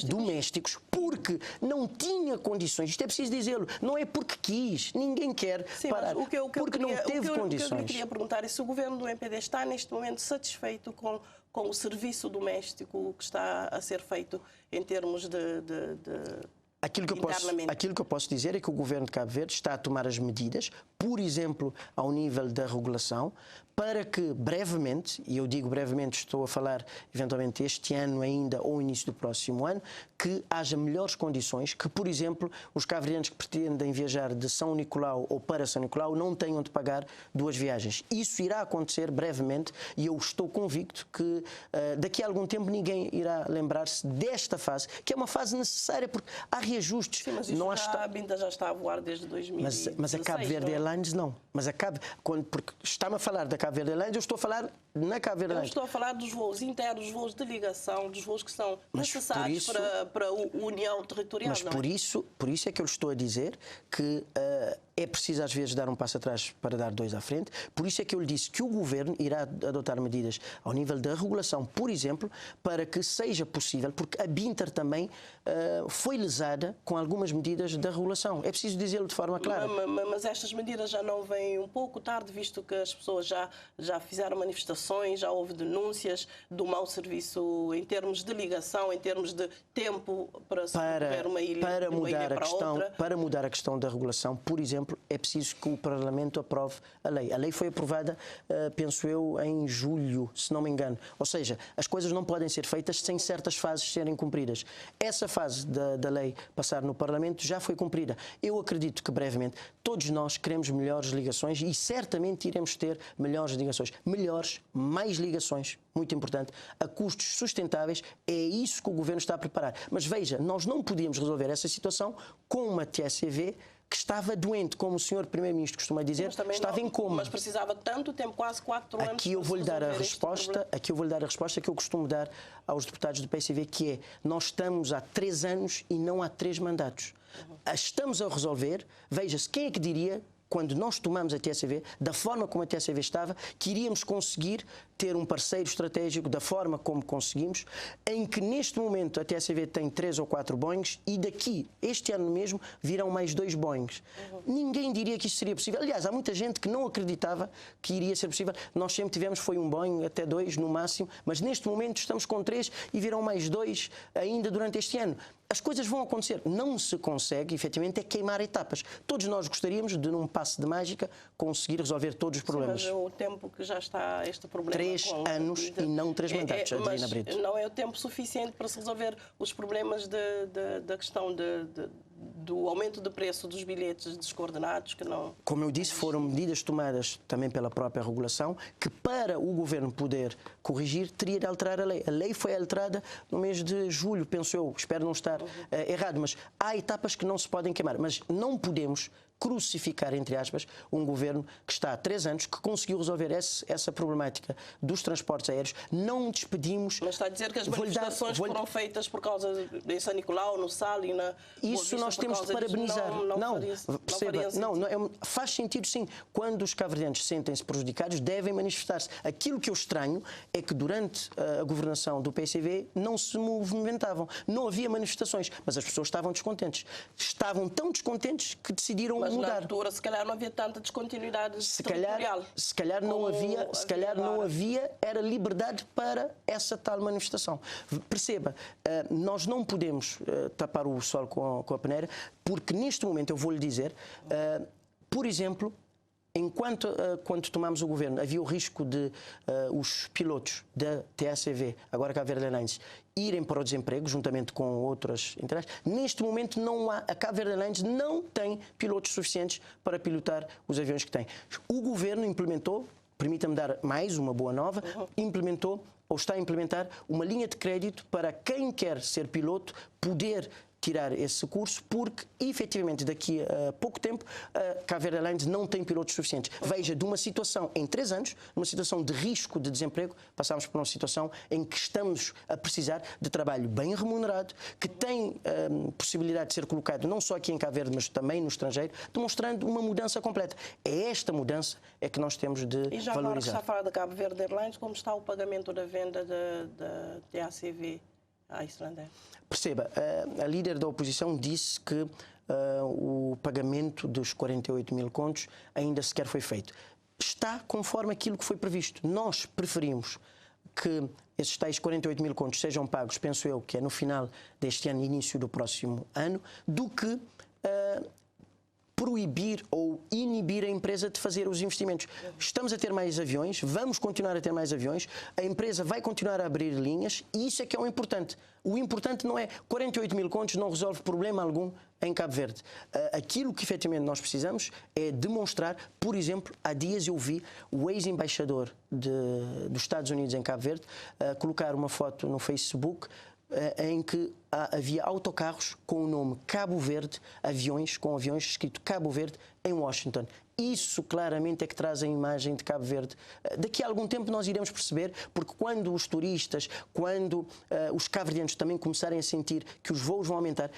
domésticos porque não tinha condições. Isto é preciso dizê-lo. Não é porque quis. Ninguém quer parar. Porque não teve condições. O que eu queria perguntar é se o governo do MPD está, neste momento, satisfeito com o serviço doméstico que está a ser feito em termos internamente. Aquilo que eu posso dizer é que o governo de Cabo Verde está a tomar as medidas, por exemplo, ao nível da regulação, para que brevemente, e eu digo brevemente, estou a falar eventualmente este ano ainda ou início do próximo ano, que haja melhores condições, que, por exemplo, os cabo-verdianos que pretendem viajar de São Nicolau ou para São Nicolau não tenham de pagar 2 viagens. Isso irá acontecer brevemente e eu estou convicto que daqui a algum tempo ninguém irá lembrar-se desta fase, que é uma fase necessária, porque há reajustes. Sim, mas isso a Binda já está a voar desde 2016. Mas a Cabo Verde Airlines não. Mas porque está-me a falar da Cabo Verde Airlines, eu estou a falar na Cabo Verde Airlines. Eu estou a falar dos voos internos, dos voos de ligação, dos voos que são necessários para a união territorial. Mas por isso é que eu estou a dizer que é preciso às vezes dar um passo atrás para dar 2 à frente. Por isso é que eu lhe disse que o Governo irá adotar medidas ao nível da regulação, por exemplo, para que seja possível, porque a Binter também foi lesada com algumas medidas da regulação. É preciso dizê-lo de forma clara. Mas estas medidas já não vêm um pouco tarde, visto que as pessoas já fizeram manifestações, já houve denúncias do mau serviço em termos de ligação, em termos de tempo para se mover uma ilha para de uma ilha para outra. Para mudar a questão da regulação, por exemplo, é preciso que o Parlamento aprove a lei. A lei foi aprovada, penso eu, em julho, se não me engano. Ou seja, as coisas não podem ser feitas sem certas fases serem cumpridas. Essa fase da lei passar no Parlamento já foi cumprida. Eu acredito que brevemente todos nós queremos melhores ligações e certamente iremos ter melhores ligações. Melhores, mais ligações, muito importante, a custos sustentáveis. É isso que o Governo está a preparar. Mas veja, nós não podíamos resolver essa situação com uma TSV que estava doente, como o Sr. Primeiro-Ministro costuma dizer, estava em coma. Mas precisava tanto tempo, quase 4 anos. Aqui eu vou-lhe dar a resposta que eu costumo dar aos deputados do PSV, que é: nós estamos há 3 anos e não há 3 mandatos. Estamos a resolver. Veja-se, quem é que diria, quando nós tomamos a TSV, da forma como a TSV estava, que iríamos conseguir ter um parceiro estratégico da forma como conseguimos, em que neste momento a TSV tem 3 ou 4 Boeings e daqui, este ano mesmo, virão mais 2 Boeings. Ninguém diria que isto seria possível. Aliás, há muita gente que não acreditava que iria ser possível. Nós sempre tivemos, foi um Boeing, até 2 no máximo, mas neste momento estamos com 3 e virão mais 2 ainda durante este ano. As coisas vão acontecer. Não se consegue, efetivamente, é queimar etapas. Todos nós gostaríamos de, num passe de mágica, conseguir resolver todos os problemas. Sim, mas o tempo que já está este problema... 3 anos e não 3 mandatos, Adelina Brito. Não é o tempo suficiente para se resolver os problemas da questão do aumento de preço dos bilhetes descoordenados, que não... Como eu disse, foram medidas tomadas também pela própria regulação, que para o Governo poder corrigir, teria de alterar a lei. A lei foi alterada no mês de julho, penso eu, espero não estar errado, mas há etapas que não se podem queimar. Mas não podemos crucificar, entre aspas, um governo que está há 3 anos, que conseguiu resolver essa problemática dos transportes aéreos. Não despedimos... Mas está a dizer que as manifestações foram feitas por causa de São Nicolau, no Sal e na... Isso nós temos de parabenizar. Faz sentido, sim. Quando os cabo-verdianos sentem-se prejudicados, devem manifestar-se. Aquilo que eu estranho é que durante a governação do PSV não se movimentavam. Não havia manifestações, mas as pessoas estavam descontentes. Estavam tão descontentes que decidiram mudar. Na altura, se calhar não havia tanta descontinuidade territorial. Se calhar não havia era liberdade para essa tal manifestação. Perceba, nós não podemos tapar o sol com a peneira, porque neste momento eu vou-lhe dizer, por exemplo, quando tomámos o governo, havia o risco de os pilotos da TACV, agora Cabo Verde Airlines, irem para o desemprego, juntamente com outras entidades. Neste momento, não há. A Cabo Verde Airlines não tem pilotos suficientes para pilotar os aviões que tem. O governo implementou, permita-me dar mais uma boa nova, implementou ou está a implementar uma linha de crédito para quem quer ser piloto poder tirar esse curso, porque efetivamente daqui a pouco tempo a Cabo Verde Airlines não tem pilotos suficientes. Veja, de uma situação em 3 anos, numa situação de risco de desemprego, passámos por uma situação em que estamos a precisar de trabalho bem remunerado, que tem possibilidade de ser colocado não só aqui em Cabo Verde, mas também no estrangeiro, demonstrando uma mudança completa. É esta mudança é que nós temos de valorizar. E já agora que está a falar da Cabo Verde Airlines, como está o pagamento da venda da TACV à Icelandair? Perceba, a líder da oposição disse que o pagamento dos 48 mil contos ainda sequer foi feito. Está conforme aquilo que foi previsto. Nós preferimos que esses tais 48 mil contos sejam pagos, penso eu, que é no final deste ano, início do próximo ano, do que proibir ou inibir a empresa de fazer os investimentos. Estamos a ter mais aviões, vamos continuar a ter mais aviões, a empresa vai continuar a abrir linhas e isso é que é o importante. O importante não é 48 mil contos, não resolve problema algum em Cabo Verde. Aquilo que efetivamente nós precisamos é demonstrar, por exemplo, há dias eu vi o ex-embaixador dos Estados Unidos em Cabo Verde colocar uma foto no Facebook em que havia autocarros com o nome Cabo Verde, aviões com aviões escrito Cabo Verde em Washington. Isso claramente é que traz a imagem de Cabo Verde. Daqui a algum tempo nós iremos perceber, porque quando os turistas, quando os cabo-verdianos também começarem a sentir que os voos vão aumentar,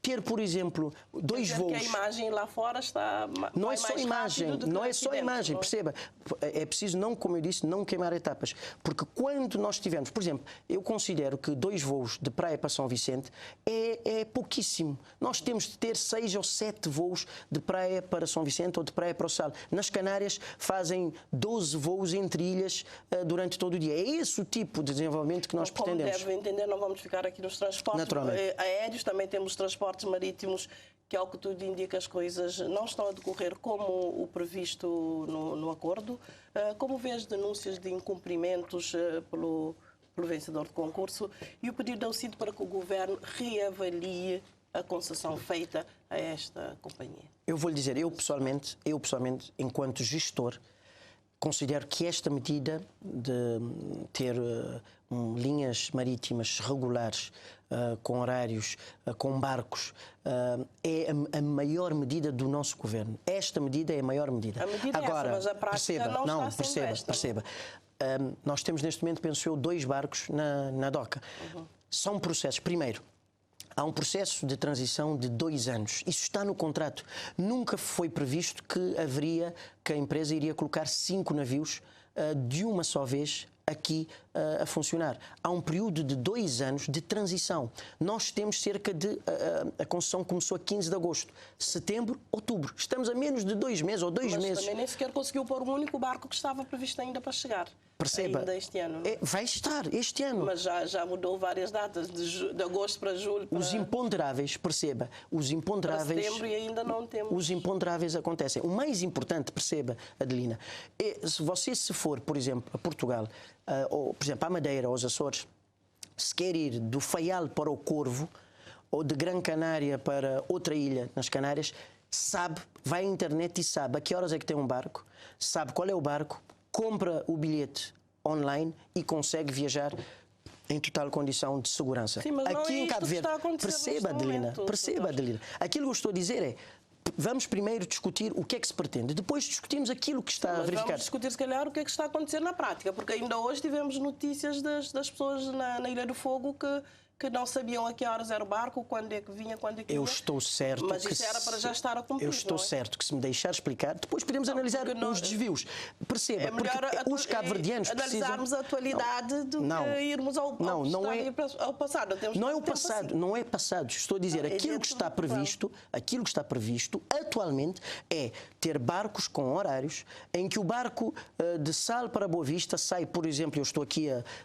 ter, por exemplo, dois voos... que a imagem lá fora está não é só imagem, não é só imagem, perceba. É preciso, não, como eu disse, não queimar etapas. Porque quando nós tivermos, por exemplo, eu considero que 2 voos de Praia para São Vicente é pouquíssimo. Nós temos de ter 6 ou 7 voos de Praia para São Vicente ou de Praia para o Sal. Nas Canárias fazem 12 voos entre ilhas durante todo o dia. É esse o tipo de desenvolvimento que nós pretendemos. Como deve entender, não vamos ficar aqui nos transportes aéreos, também temos transportes marítimos, que ao que tudo indica as coisas não estão a decorrer como o previsto no acordo. Como vê as denúncias de incumprimentos pelo vencedor de concurso e o pedido de auxílio para que o Governo reavalie a concessão feita a esta companhia? Eu vou lhe dizer, eu pessoalmente, enquanto gestor, considero que esta medida de ter linhas marítimas regulares, com horários, com barcos, é a maior medida do nosso governo. Esta medida é a maior medida. A medida agora, é essa, mas a prática não está sendo esta. Perceba. Nós temos neste momento, penso eu, 2 barcos na DOCA. São processos. Primeiro, há um processo de transição de 2 anos. Isso está no contrato. Nunca foi previsto que a empresa iria colocar 5 navios de uma só vez aqui a funcionar. Há um período de 2 anos de transição. Nós temos cerca de... A concessão começou a 15 de agosto. Setembro, outubro. Estamos a menos de 2 meses ou 2 meses. Mas também nem sequer conseguiu pôr um único barco que estava previsto ainda para chegar. Perceba, ainda este ano. Vai estar este ano. Mas já mudou várias datas, de agosto para julho. Os imponderáveis, perceba, os imponderáveis... Para setembro e ainda não temos. Os imponderáveis acontecem. O mais importante, perceba, Adelina, é se você for, por exemplo, a Portugal, ou, por exemplo, à Madeira, aos Açores, se quer ir do Faial para o Corvo, ou de Gran Canária para outra ilha nas Canárias, sabe, vai à internet e sabe a que horas é que tem um barco, sabe qual é o barco, compra o bilhete online e consegue viajar em total condição de segurança. Sim, mas aqui em Cabo Verde, perceba, Adelina, aquilo que eu estou a dizer é: vamos primeiro discutir o que é que se pretende, depois discutimos aquilo que está a verificar. Vamos discutir, se calhar, o que é que está a acontecer na prática, porque ainda hoje tivemos notícias das pessoas na Ilha do Fogo que não sabiam a que horas era o barco, quando é que vinha, quando é que ia. Eu estou certo. Mas isso era para já estar a cumprir. Eu estou certo que, se me deixar explicar, depois podemos analisar os desvios. Perceba, é melhor porque os cabo-verdianos analisarmos a atualidade do que irmos ao passado. Não é o passado, assim. Não é passado. Estou a dizer, aquilo que está previsto atualmente é ter barcos com horários em que o barco de Sal para Boa Vista sai, por exemplo,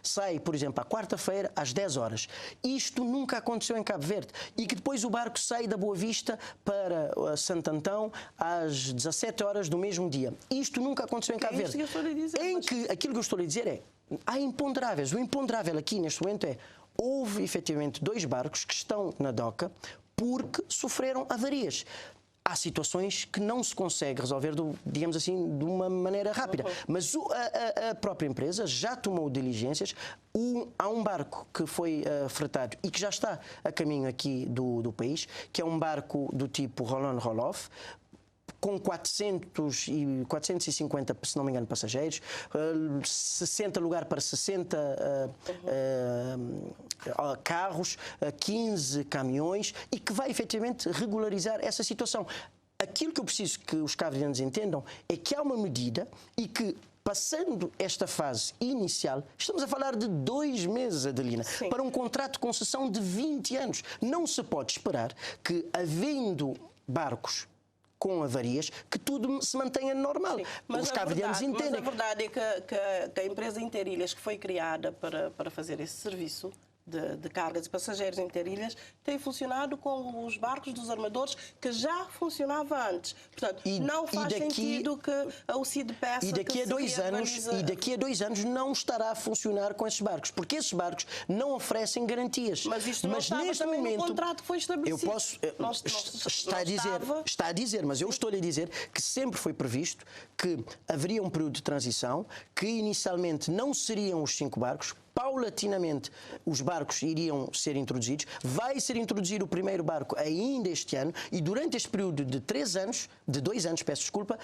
sai, por exemplo, à quarta-feira às 10 horas. Isto nunca aconteceu em Cabo Verde. E que depois o barco sai da Boa Vista para Santo Antão às 17 horas do mesmo dia. Isto nunca aconteceu em Cabo Verde. Aquilo que eu estou a lhe dizer é: há imponderáveis. O imponderável aqui neste momento é: houve efetivamente 2 barcos que estão na DOCA porque sofreram avarias. Há situações que não se consegue resolver, digamos assim, de uma maneira rápida. Mas a própria empresa já tomou diligências. Há um barco que foi fretado e que já está a caminho aqui do país, que é um barco do tipo roll-on, roll-off, com 450, se não me engano, passageiros, 60 lugar para 60 carros, 15 caminhões, e que vai efetivamente regularizar essa situação. Aquilo que eu preciso que os cabo-verdianos entendam é que há uma medida e que, passando esta fase inicial, estamos a falar de 2 meses, Adelina, para um contrato de concessão de 20 anos. Não se pode esperar que, havendo barcos com avarias, que tudo se mantenha normal. Sim, Os cabo-verdianos entendem. Mas a verdade é que a empresa Interilhas, que foi criada para fazer esse serviço de cargas e passageiros Interilhas, tem funcionado com os barcos dos armadores que já funcionava antes. Portanto, não faz sentido que a UCID peça e daqui a 2 anos não estará a funcionar com esses barcos, porque esses barcos não oferecem garantias. Mas isto não estava neste também momento, no contrato que foi estabelecido. Eu posso, está a dizer, mas eu estou-lhe a dizer que sempre foi previsto que haveria um período de transição, que inicialmente não seriam os 5 barcos. Paulatinamente os barcos iriam ser introduzidos, vai ser introduzido o primeiro barco ainda este ano, e durante este período de 2 anos, peço desculpa,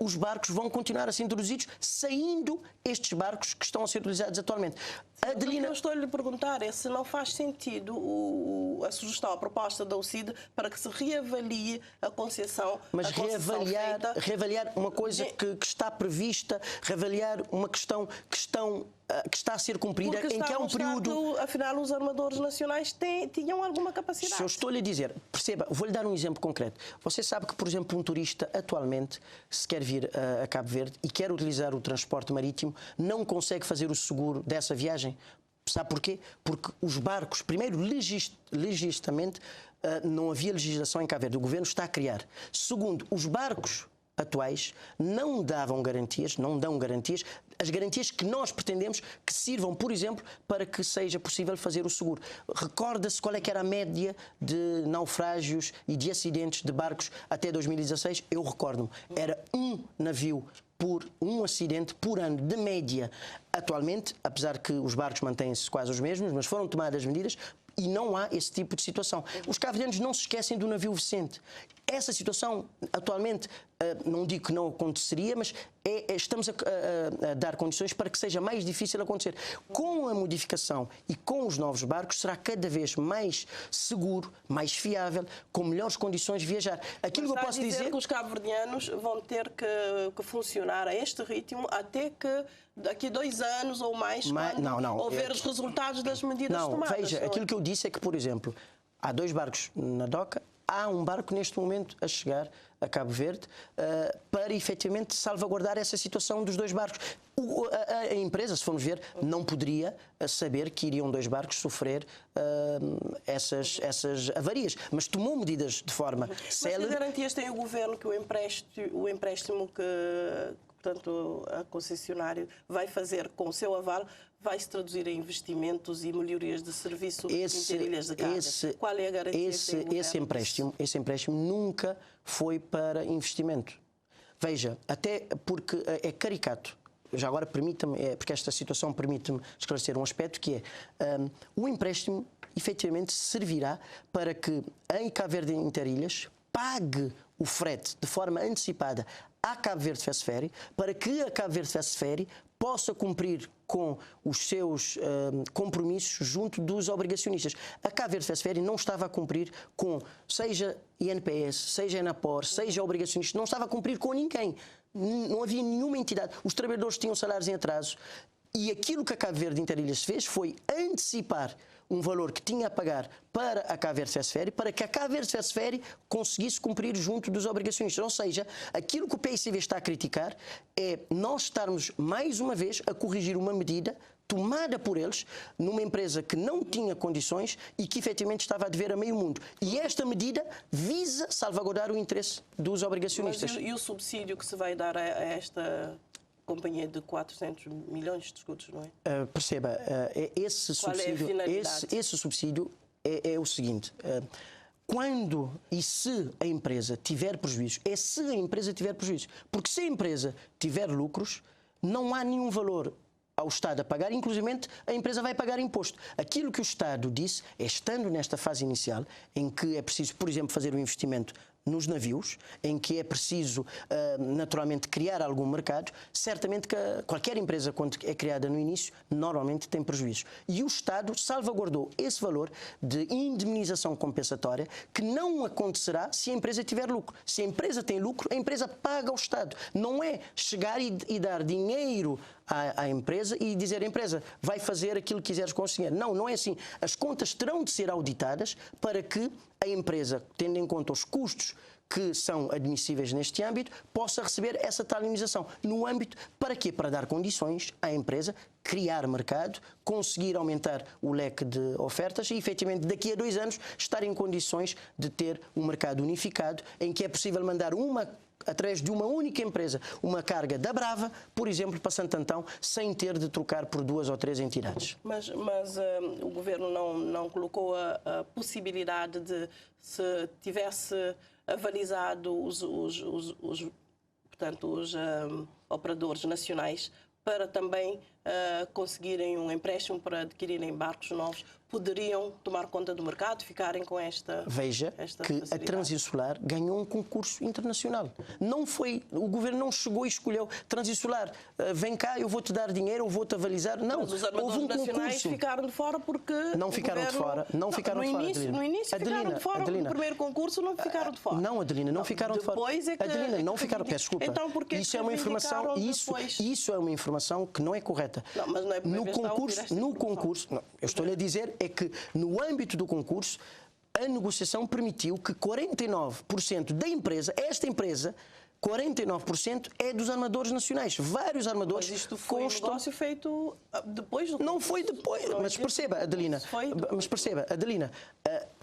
os barcos vão continuar a ser introduzidos, saindo estes barcos que estão a ser utilizados atualmente. Adelina, o que eu estou-lhe a perguntar é se não faz sentido a sugestão, a proposta da UCID para que se reavalie a concessão. Mas reavaliar uma coisa que está prevista, reavaliar uma questão que está a ser cumprida, porque em que há um período... Afinal, os armadores nacionais tinham alguma capacidade. Se eu estou-lhe a dizer, perceba, vou-lhe dar um exemplo concreto. Você sabe que, por exemplo, um turista atualmente, se quer vir a Cabo Verde e quer utilizar o transporte marítimo, não consegue fazer o seguro dessa viagem. Sabe porquê? Porque os barcos, primeiro, legislativamente, não havia legislação em Cabo Verde. O governo está a criar. Segundo, os barcos atuais não dão garantias, as garantias que nós pretendemos que sirvam, por exemplo, para que seja possível fazer o seguro. Recorda-se qual é que era a média de naufrágios e de acidentes de barcos até 2016? Eu recordo-me, era um navio por um acidente por ano, de média. Atualmente, apesar que os barcos mantêm-se quase os mesmos, mas foram tomadas medidas e não há esse tipo de situação. Os cabo-verdianos não se esquecem do navio Vicente. Essa situação, atualmente, não digo que não aconteceria, mas estamos a dar condições para que seja mais difícil acontecer. Com a modificação e com os novos barcos, será cada vez mais seguro, mais fiável, com melhores condições de viajar. Aquilo que eu posso dizer que os cabo-verdianos vão ter que funcionar a este ritmo até que daqui a 2 anos ou mais, houver os resultados das medidas tomadas. Veja, aquilo que eu disse é que, por exemplo, há 2 barcos na doca, há um barco neste momento a chegar a Cabo Verde para efetivamente salvaguardar essa situação dos 2 barcos. A empresa, se formos ver, não poderia saber que iriam 2 barcos sofrer essas avarias, mas tomou medidas de forma célere. Mas que garantias tem o governo que o empréstimo que, portanto, a concessionária vai fazer com o seu aval vai se traduzir em investimentos e melhorias de serviço em Interilhas de carga? Qual é a garantia esse empréstimo nunca foi para investimento. Veja, até porque é caricato. Já agora permita-me, porque esta situação permite-me esclarecer um aspecto que é o empréstimo efetivamente servirá para que a Cabo Verde Interilhas pague o frete de forma antecipada à Cabo Verde Fast Ferry, para que a Cabo Verde Fast Ferry possa cumprir com os seus compromissos junto dos obrigacionistas. A Cabo Verde Fast Ferry não estava a cumprir com, seja INPS, seja Enapor, seja obrigacionistas, não estava a cumprir com ninguém. Não havia nenhuma entidade. Os trabalhadores tinham salários em atraso. E aquilo que a Cabo Verde Interilhas fez foi antecipar um valor que tinha a pagar para a Cabo Verde Fast Ferry, para que a Cabo Verde Fast Ferry conseguisse cumprir junto dos obrigacionistas. Ou seja, aquilo que o PICV está a criticar é nós estarmos, mais uma vez, a corrigir uma medida tomada por eles numa empresa que não tinha condições e que efetivamente estava a dever a meio mundo. E esta medida visa salvaguardar o interesse dos obrigacionistas. Mas e o subsídio que se vai dar a esta companhia de 400 milhões de escudos, não é? Perceba, esse subsídio é o seguinte. Quando e se a empresa tiver prejuízos, é se a empresa tiver prejuízos. Porque se a empresa tiver lucros, não há nenhum valor ao Estado a pagar, inclusive a empresa vai pagar imposto. Aquilo que o Estado disse é, estando nesta fase inicial, em que é preciso, por exemplo, fazer um investimento nos navios, em que é preciso naturalmente criar algum mercado, certamente que qualquer empresa, quando é criada no início, normalmente tem prejuízos. E o Estado salvaguardou esse valor de indemnização compensatória que não acontecerá se a empresa tiver lucro. Se a empresa tem lucro, a empresa paga ao Estado. Não é chegar e dar dinheiro à empresa e dizer à empresa vai fazer aquilo que quiseres com o dinheiro. Não, não é assim. As contas terão de ser auditadas para que a empresa, tendo em conta os custos que são admissíveis neste âmbito, possa receber essa tal indenização. No âmbito, para quê? Para dar condições à empresa, criar mercado, conseguir aumentar o leque de ofertas e, efetivamente, daqui a 2 anos, estar em condições de ter um mercado unificado, em que é possível mandar através de uma única empresa, uma carga da Brava, por exemplo, para Santo Antão, sem ter de trocar por 2 ou 3 entidades. Mas o Governo não colocou a possibilidade de, se tivesse avalizado os operadores nacionais, para também conseguirem um empréstimo para adquirirem barcos novos, poderiam tomar conta do mercado, ficarem com esta Veja que facilidade. a Transinsular ganhou um concurso internacional. Não foi, o Governo não chegou e escolheu Transinsular, vem cá, eu vou-te dar dinheiro, eu vou-te avalizar. Não, mas os armadores nacionais ficaram de fora porque não ficaram de fora. Não ficaram de fora, Adelina. No início Adelina, ficaram de fora, Adelina. no primeiro concurso não ficaram de fora. Não, Adelina, não ficaram de fora. Depois é que, Adelina, não ficaram, peço desculpa. Então porquê isso é uma informação, isso é uma informação que não é correta. Não, mas não é no concurso, não, eu estou-lhe a dizer é que no âmbito do concurso a negociação permitiu que 49% da empresa, esta empresa, 49% é dos armadores nacionais. Vários armadores. Mas isto foi um negócio feito depois do concurso. Não foi depois. Mas perceba, Adelina,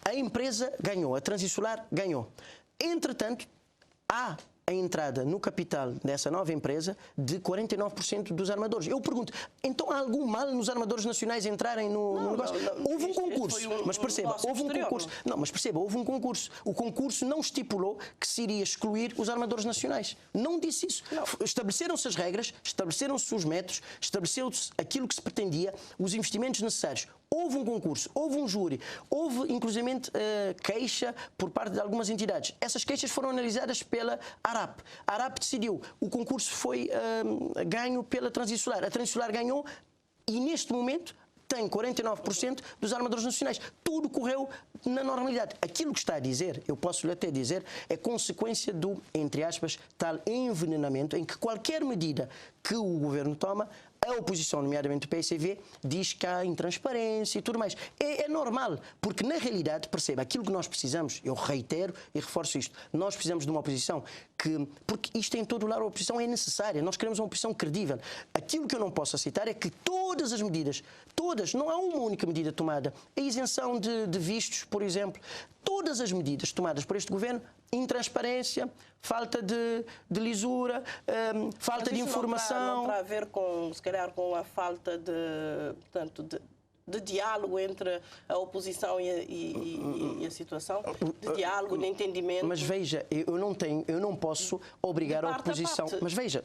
a empresa ganhou, a Transinsular ganhou. Entretanto, há a entrada no capital dessa nova empresa de 49% dos armadores. Eu pergunto, então há algum mal nos armadores nacionais entrarem no negócio? Houve um concurso, mas perceba, houve um concurso. Não, mas perceba, houve um concurso. O concurso não estipulou que se iria excluir os armadores nacionais. Não disse isso. Estabeleceram-se as regras, estabeleceram-se os métodos, estabeleceu-se aquilo que se pretendia, os investimentos necessários. Houve um concurso, houve um júri, houve inclusivamente queixa por parte de algumas entidades. Essas queixas foram analisadas pela ARAP. A ARAP decidiu, o concurso foi ganho pela Transinsular. A Transinsular ganhou e neste momento tem 49% dos armadores nacionais. Tudo correu na normalidade. Aquilo que está a dizer, eu posso lhe até dizer, é consequência do, entre aspas, tal envenenamento em que qualquer medida que o Governo toma, a oposição, nomeadamente o PSV, diz que há intransparência e tudo mais. É normal, porque na realidade, perceba, aquilo que nós precisamos, eu reitero e reforço isto, nós precisamos de uma oposição que, porque isto em todo lado a oposição é necessária, nós queremos uma oposição credível. Aquilo que eu não posso aceitar é que todas as medidas, todas, não há uma única medida tomada, a isenção de vistos, por exemplo, todas as medidas tomadas por este Governo, intransparência, falta de lisura, falta de informação. Não terá a ver com, se calhar, com a falta de diálogo entre a oposição e a situação, de diálogo, de entendimento. Mas veja, eu não posso obrigar a oposição. Mas veja,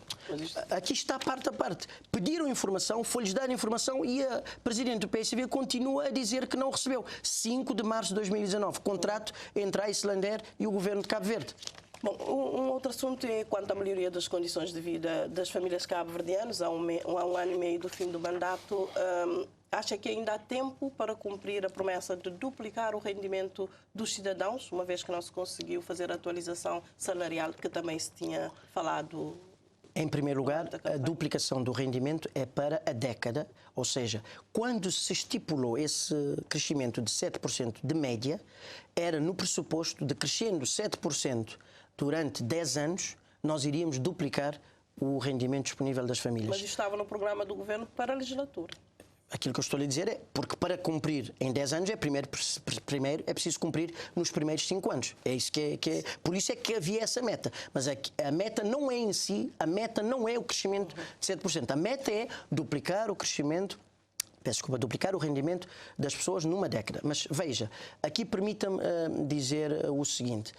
aqui está parte a parte. Pediram informação, foi-lhes dar informação e a Presidente do PSV continua a dizer que não recebeu. 5 de março de 2019, contrato entre a Islander e o Governo de Cabo Verde. Bom, um outro assunto é quanto à melhoria das condições de vida das famílias cabo-verdianas. Há um ano e meio do fim do mandato. Acha que ainda há tempo para cumprir a promessa de duplicar o rendimento dos cidadãos, uma vez que não se conseguiu fazer a atualização salarial que também se tinha falado? Em primeiro lugar, a duplicação do rendimento é para a década, ou seja, quando se estipulou esse crescimento de 7% de média, era no pressuposto de crescendo 7% durante 10 anos, nós iríamos duplicar o rendimento disponível das famílias. Mas estava no programa do Governo para a legislatura. Aquilo que eu estou a lhe dizer é, porque para cumprir em 10 anos, primeiro é preciso cumprir nos primeiros 5 anos. É isso que é. Por isso é que havia essa meta. Mas a meta não é em si, a meta não é o crescimento de 7%. A meta é duplicar o crescimento, duplicar o rendimento das pessoas numa década. Mas veja, aqui permita-me dizer o seguinte.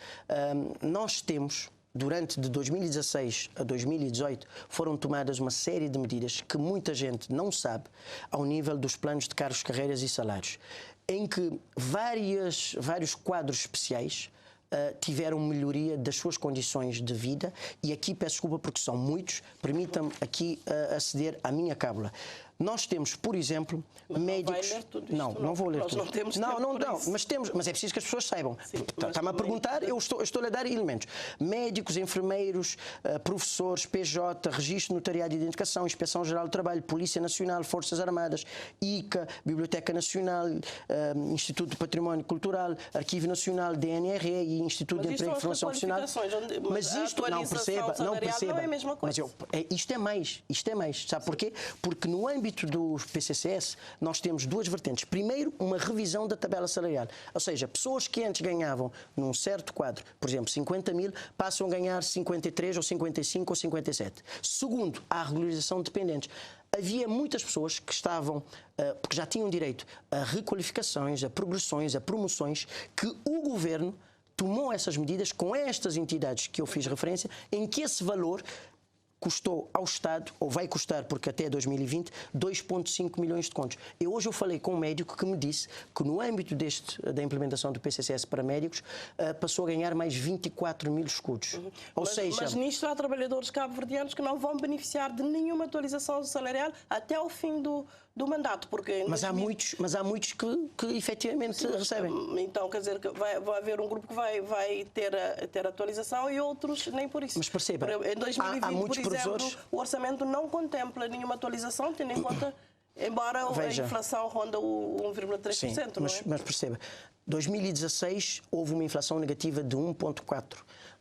Nós temos, durante de 2016 a 2018, foram tomadas uma série de medidas que muita gente não sabe ao nível dos planos de cargos, carreiras e salários, em que vários quadros especiais tiveram melhoria das suas condições de vida e aqui peço desculpa porque são muitos, permitam-me aqui aceder à minha cábula. Nós temos, por exemplo, médicos... Vai ler tudo isto, não vou ler Nós tudo. não temos Não, tempo para isso. mas é preciso que as pessoas saibam. Está-me a também- perguntar, eu estou a dar elementos. Médicos, enfermeiros, professores, PJ, Registro Notariado de Identificação, Inspeção Geral do Trabalho, Polícia Nacional, Forças Armadas, ICA, Biblioteca Nacional, Instituto do Património Cultural, Arquivo Nacional, DNRE e Instituto de Mas isto Emprego e são as Formação Profissional. qualificações, Mas a isto, atualização salarial não é a mesma coisa. Mas isto é mais. Sabe porquê? Porque no âmbito do PCCS nós temos duas vertentes. Primeiro, uma revisão da tabela salarial. Ou seja, pessoas que antes ganhavam num certo quadro, por exemplo, 50 mil, passam a ganhar 53 ou 55 ou 57. Segundo, a regularização de dependentes. Havia muitas pessoas que estavam, porque já tinham direito a requalificações, a progressões, a promoções, que o governo tomou essas medidas com estas entidades que eu fiz referência, em que esse valor custou ao Estado, ou vai custar, porque até 2020, 2,5 milhões de contos. Hoje eu falei com um médico que me disse que no âmbito da implementação do PCCS para médicos, passou a ganhar mais 24 mil escudos. Mas nisto há trabalhadores cabo-verdianos que não vão beneficiar de nenhuma atualização salarial até ao fim do mandato. Porque Mas há muitos que efetivamente recebem. Então, quer dizer, que vai haver um grupo que vai ter atualização e outros nem por isso. Mas perceba, Em 2020, há muitos por exemplo, professores... o orçamento não contempla nenhuma atualização, tendo em conta, embora Veja. a inflação ronda o 1,3%, não é? Mas perceba, 2016 houve uma inflação negativa de 1,4%,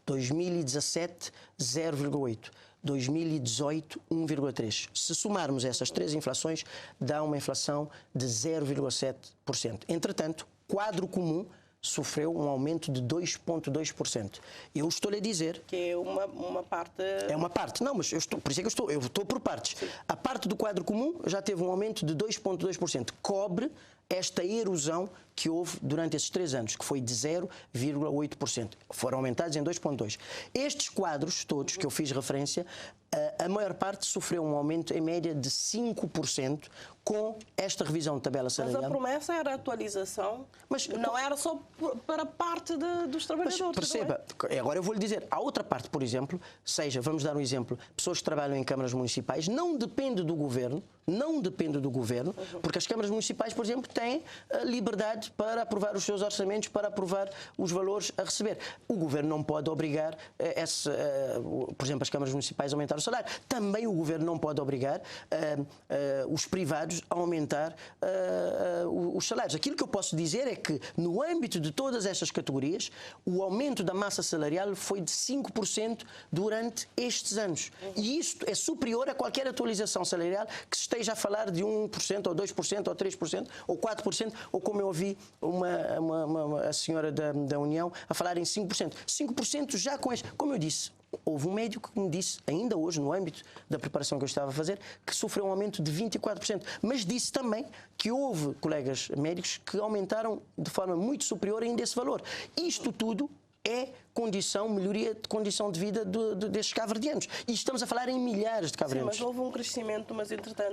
2017 0,8%, 2018 1,3%. Se somarmos essas três inflações, dá uma inflação de 0,7%. Entretanto, quadro comum sofreu um aumento de 2,2%. Eu estou-lhe a dizer... Que é uma parte... É uma parte. Não, mas por isso é que eu estou por partes. Sim. A parte do quadro comum já teve um aumento de 2,2%. Cobre esta erosão que houve durante esses 3 anos, que foi de 0,8%. Foram aumentados em 2,2%. Estes quadros todos que eu fiz referência, a maior parte sofreu um aumento em média de 5% com esta revisão de tabela salarial. Mas a promessa era a atualização, mas não era só para parte dos trabalhadores. Mas perceba, agora eu vou-lhe dizer, há outra parte, por exemplo, vamos dar um exemplo, pessoas que trabalham em câmaras municipais, não depende do governo, porque as câmaras municipais, por exemplo, têm liberdade para aprovar os seus orçamentos, para aprovar os valores a receber. O governo não pode obrigar, por exemplo, as câmaras municipais a aumentar o salário. Também o governo não pode obrigar os privados a aumentar os salários. Aquilo que eu posso dizer é que, no âmbito de todas estas categorias, o aumento da massa salarial foi de 5% durante estes anos. E isto é superior a qualquer atualização salarial que se esteja a falar de 1%, ou 2%, ou 3%, ou 4%, ou como eu ouvi a senhora da União a falar em 5%. 5% já com este... Como eu disse, houve um médico que me disse, ainda hoje, no âmbito da preparação que eu estava a fazer, que sofreu um aumento de 24%. Mas disse também que houve colegas médicos que aumentaram de forma muito superior ainda esse valor. Isto tudo é melhoria de condição de vida destes cabo-verdianos. E estamos a falar em milhares de cabo-verdianos. Sim, mas houve um crescimento,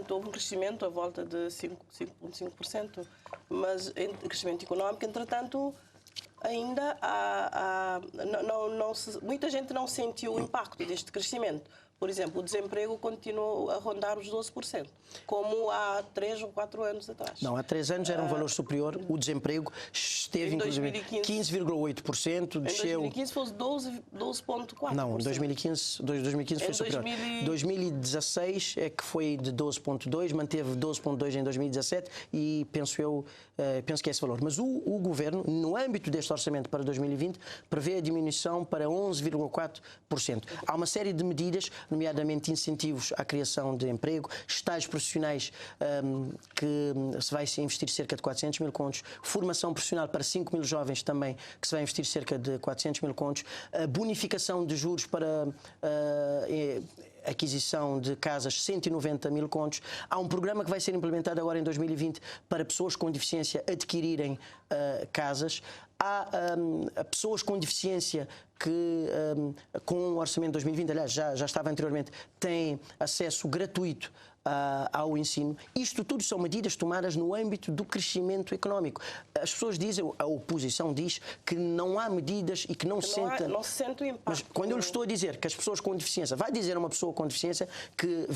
houve um crescimento à volta de 5,5%, mas crescimento económico, entretanto, ainda muita gente não sentiu o impacto deste crescimento. Por exemplo, o desemprego continuou a rondar os 12%, como há 3 ou 4 anos atrás. Não, há 3 anos era um valor superior. O desemprego esteve, inclusive, 15,8%, desceu... Em 2015 fosse 12,4%. Não, em 2015 foi superior. 2016 é que foi de 12,2%, manteve 12,2% em 2017 e penso que é esse valor. Mas o Governo, no âmbito deste orçamento para 2020, prevê a diminuição para 11,4%. Há uma série de medidas, nomeadamente incentivos à criação de emprego, estágios profissionais que se vai investir cerca de 400 mil contos, formação profissional para 5 mil jovens também, que se vai investir cerca de 400 mil contos, bonificação de juros para aquisição de casas, 190 mil contos. Há um programa que vai ser implementado agora em 2020 para pessoas com deficiência adquirirem casas. Há pessoas com deficiência que, com o orçamento de 2020, aliás, já estava anteriormente, têm acesso gratuito ao ensino. Isto tudo são medidas tomadas no âmbito do crescimento económico. As pessoas dizem, a oposição diz que não há medidas e que não se sente o impacto. Mas quando eu lhe estou a dizer que as pessoas com deficiência, vai dizer a uma pessoa com deficiência que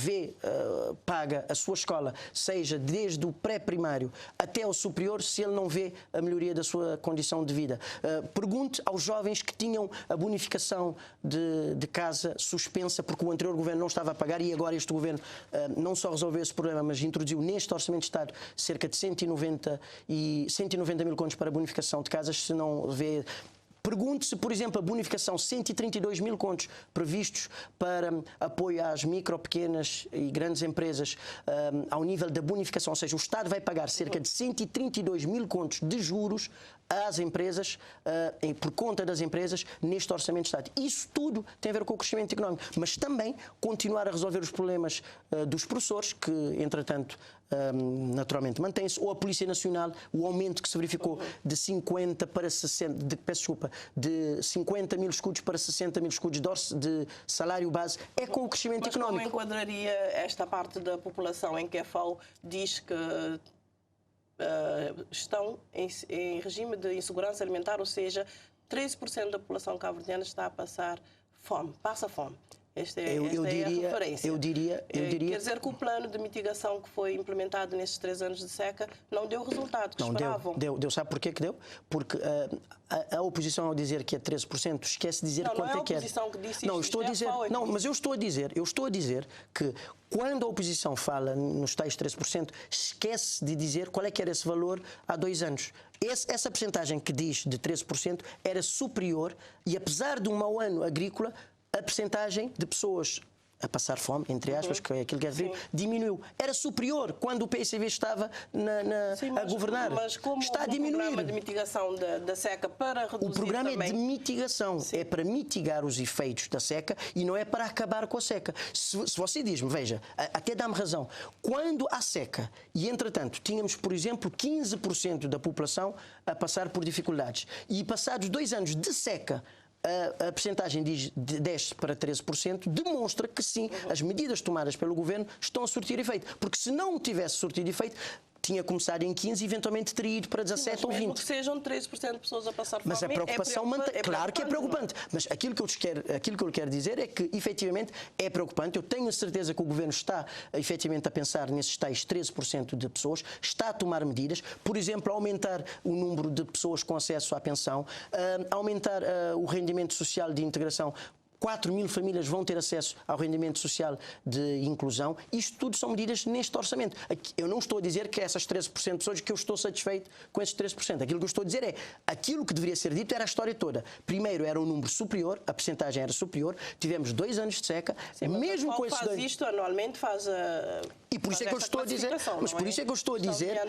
paga a sua escola, seja desde o pré-primário até ao superior, se ele não vê a melhoria da sua condição de vida. Pergunte aos jovens que tinham a bonificação de casa suspensa porque o anterior governo não estava a pagar e agora este governo não só resolveu esse problema, mas introduziu neste Orçamento de Estado cerca de 190 mil contos para a bonificação de casas. Se não vê... Pergunte-se, por exemplo, a bonificação, 132 mil contos previstos para apoio às micro, pequenas e grandes empresas ao nível da bonificação, ou seja, o Estado vai pagar cerca de 132 mil contos de juros às empresas, por conta das empresas, neste Orçamento de Estado. Isso tudo tem a ver com o crescimento económico, mas também continuar a resolver os problemas dos professores, que, entretanto, naturalmente mantém-se, ou a Polícia Nacional, o aumento que se verificou de 50 para 60, de 50 mil escudos para 60 mil escudos de salário base, é com o crescimento económico. Como enquadraria esta parte da população em que a FAO diz que estão em regime de insegurança alimentar, ou seja, 13% da população cabo-verdiana está a passar fome, passa fome. Esta é a referência. Eu diria... Quer dizer que o plano de mitigação que foi implementado nestes 3 anos de seca não deu o resultado que esperavam. Deu. Sabe porquê que deu? Porque a oposição, ao dizer que é 13%, esquece de dizer quanto é que é. Não é a oposição que disse não, isto. estou a dizer, não, mas eu estou a dizer que quando a oposição fala nos tais 13%, esquece de dizer qual é que era esse valor há 2 anos. Essa percentagem que diz de 13% era superior e, apesar de um mau ano agrícola, a percentagem de pessoas a passar fome, entre aspas, que é aquilo que é dizer, diminuiu. Era superior quando o PSV estava a governar. Mas como está a diminuir. O programa de mitigação da seca para reduzir o programa também... é de mitigação, é para mitigar os efeitos da seca e não é para acabar com a seca. Se você diz-me, veja, até dá-me razão, quando há seca e, entretanto, tínhamos, por exemplo, 15% da população a passar por dificuldades e passados 2 anos de seca, a percentagem desce para 13%, demonstra que sim, as medidas tomadas pelo governo estão a surtir efeito. Porque se não tivesse surtido efeito, tinha começado em 15 e eventualmente teria ido para 17 ou 20. Mesmo que sejam 13% de pessoas a passar fome, mas a preocupação claro que é preocupante. Mas aquilo que eu lhe quero dizer é que, efetivamente, é preocupante. Eu tenho a certeza que o Governo está, efetivamente, a pensar nesses tais 13% de pessoas, está a tomar medidas, por exemplo, aumentar o número de pessoas com acesso à pensão, aumentar o rendimento social de integração. 4 mil famílias vão ter acesso ao rendimento social de inclusão. Isto tudo são medidas neste orçamento. Eu não estou a dizer que essas 13% de pessoas que eu estou satisfeito com esses 13%. Aquilo que eu estou a dizer é, aquilo que deveria ser dito era a história toda. Primeiro era um número superior, a percentagem era superior, tivemos 2 anos de seca, sim, mesmo com esses faz isto anualmente, faz a... E por isso é que eu estou a dizer, mas por isso é que eu estou a dizer,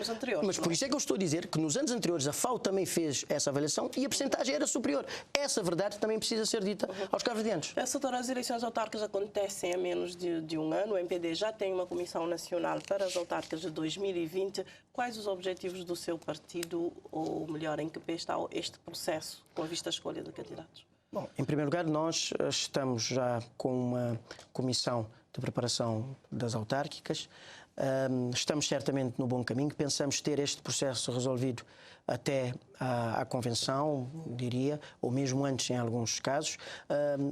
mas por isso é que eu estou a dizer que nos anos anteriores a FAO também fez essa avaliação e a percentagem era superior. Essa verdade também precisa ser dita aos cabo-verdianos. Doutora, as eleições autárquicas acontecem há menos de um ano. O MPD já tem uma comissão nacional para as autárquicas de 2020. Quais os objetivos do seu partido, ou melhor, em que pé está este processo com a vista à escolha de candidatos? Bom, em primeiro lugar, nós estamos já com uma comissão de preparação das autárquicas. Estamos certamente no bom caminho. Pensamos ter este processo resolvido até à convenção, diria, ou mesmo antes em alguns casos.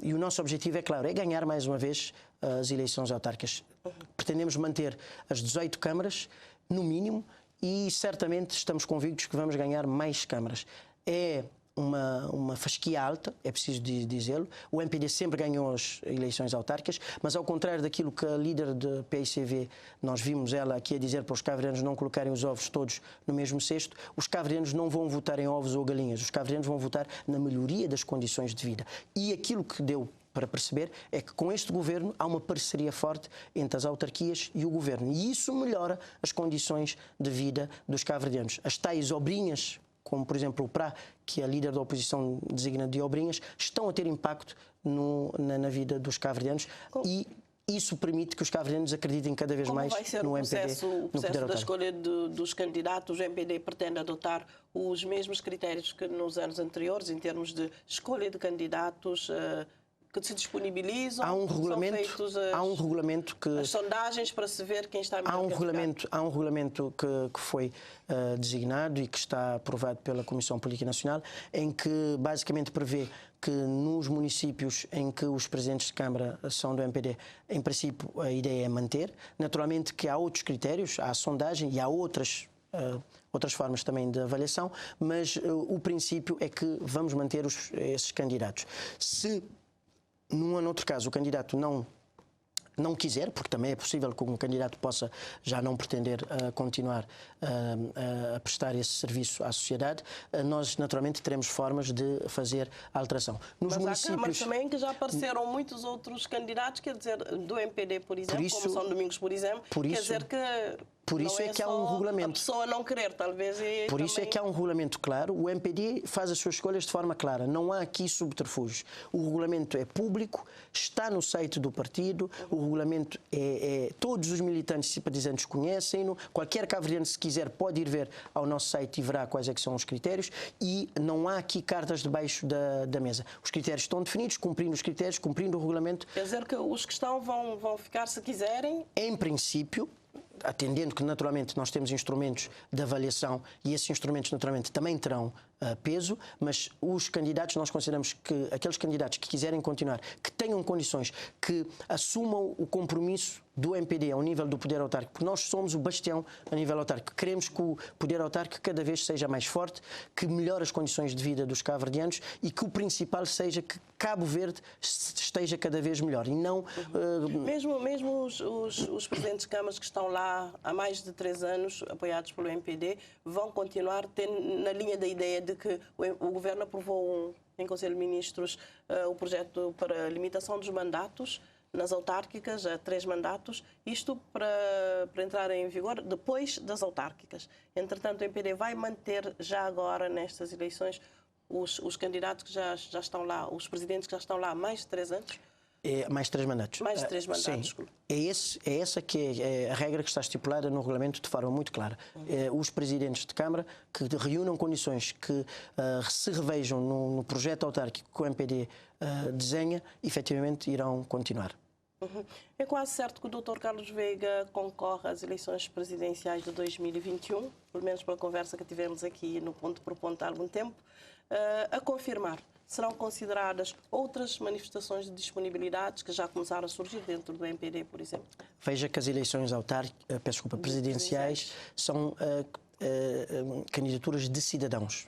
E o nosso objetivo, é claro, é ganhar mais uma vez as eleições autárquicas. Pretendemos manter as 18 câmaras, no mínimo, e certamente estamos convictos que vamos ganhar mais câmaras. É uma fasquia alta, é preciso dizê-lo. O MPD sempre ganhou as eleições autárquicas, mas ao contrário daquilo que a líder do PICV, nós vimos ela aqui a dizer para os cabo-verdianos não colocarem os ovos todos no mesmo cesto, os cabo-verdianos não vão votar em ovos ou galinhas, os cabo-verdianos vão votar na melhoria das condições de vida. E aquilo que deu para perceber é que com este governo há uma parceria forte entre as autarquias e o governo. E isso melhora as condições de vida dos cabo-verdianos. As tais obrinhas, como por exemplo o PRA, que a líder da oposição designa de obrinhas, estão a ter impacto na vida dos cabo-verdianos e isso permite que os cabo-verdianos acreditem cada vez mais no MPD. O processo da escolha dos candidatos? O MPD pretende adotar os mesmos critérios que nos anos anteriores, em termos de escolha de candidatos, que se disponibilizam? Há um regulamento, São feitos há um regulamento que... as sondagens para se ver quem está melhor Há um regulamento que foi designado e que está aprovado pela Comissão Política Nacional, em que basicamente prevê que nos municípios em que os presidentes de Câmara são do MPD, em princípio a ideia é manter. Naturalmente que há outros critérios, há a sondagem e há outras formas também de avaliação, mas o princípio é que vamos manter esses candidatos. Se, num ou noutro caso, o candidato não quiser, porque também é possível que um candidato possa já não pretender continuar a prestar esse serviço à sociedade, nós naturalmente teremos formas de fazer a alteração. Mas há câmaras também que já apareceram muitos outros candidatos, quer dizer, do MPD, por exemplo, como São Domingos, por exemplo, quer dizer que... Por isso é que há um regulamento. A pessoa não querer, talvez. Por isso é que há um regulamento claro. O MPD faz as suas escolhas de forma clara. Não há aqui subterfúgios. O regulamento é público, está no site do partido. O regulamento todos os militantes e simpatizantes conhecem-no. Qualquer cabo-verdiano, se quiser, pode ir ver ao nosso site e verá quais é que são os critérios. E não há aqui cartas debaixo da mesa. Os critérios estão definidos, cumprindo os critérios, cumprindo o regulamento. Quer dizer que os que estão vão ficar se quiserem? Em princípio, atendendo que naturalmente nós temos instrumentos de avaliação e esses instrumentos naturalmente também terão peso, mas os candidatos, nós consideramos que aqueles candidatos que quiserem continuar, que tenham condições, que assumam o compromisso do MPD ao nível do poder autárquico, porque nós somos o bastião a nível autárquico. Queremos que o poder autárquico cada vez seja mais forte, que melhore as condições de vida dos cabo-verdianos e que o principal seja que Cabo Verde esteja cada vez melhor e não... Mesmo os presidentes de câmaras que estão lá há mais de 3 anos, apoiados pelo MPD, vão continuar na linha da ideia de que o governo aprovou em Conselho de Ministros o projeto para limitação dos mandatos nas autárquicas a 3 mandatos, isto para entrar em vigor depois das autárquicas. Entretanto, o MPD vai manter já agora nestas eleições os candidatos que já estão lá, os presidentes que já estão lá há mais de 3 anos? Mais 3 mandatos. Mais de 3 mandatos. Sim. É essa que é a regra que está estipulada no regulamento de forma muito clara. Os presidentes de Câmara que reúnam condições que se revejam no projeto autárquico que o MPD desenha, efetivamente irão continuar. É quase certo que o Dr. Carlos Veiga concorre às eleições presidenciais de 2021, pelo menos pela conversa que tivemos aqui no Ponto por Ponto há algum tempo. A confirmar, serão consideradas outras manifestações de disponibilidades que já começaram a surgir dentro do MPD, por exemplo? Veja que as eleições presidenciais são candidaturas de cidadãos.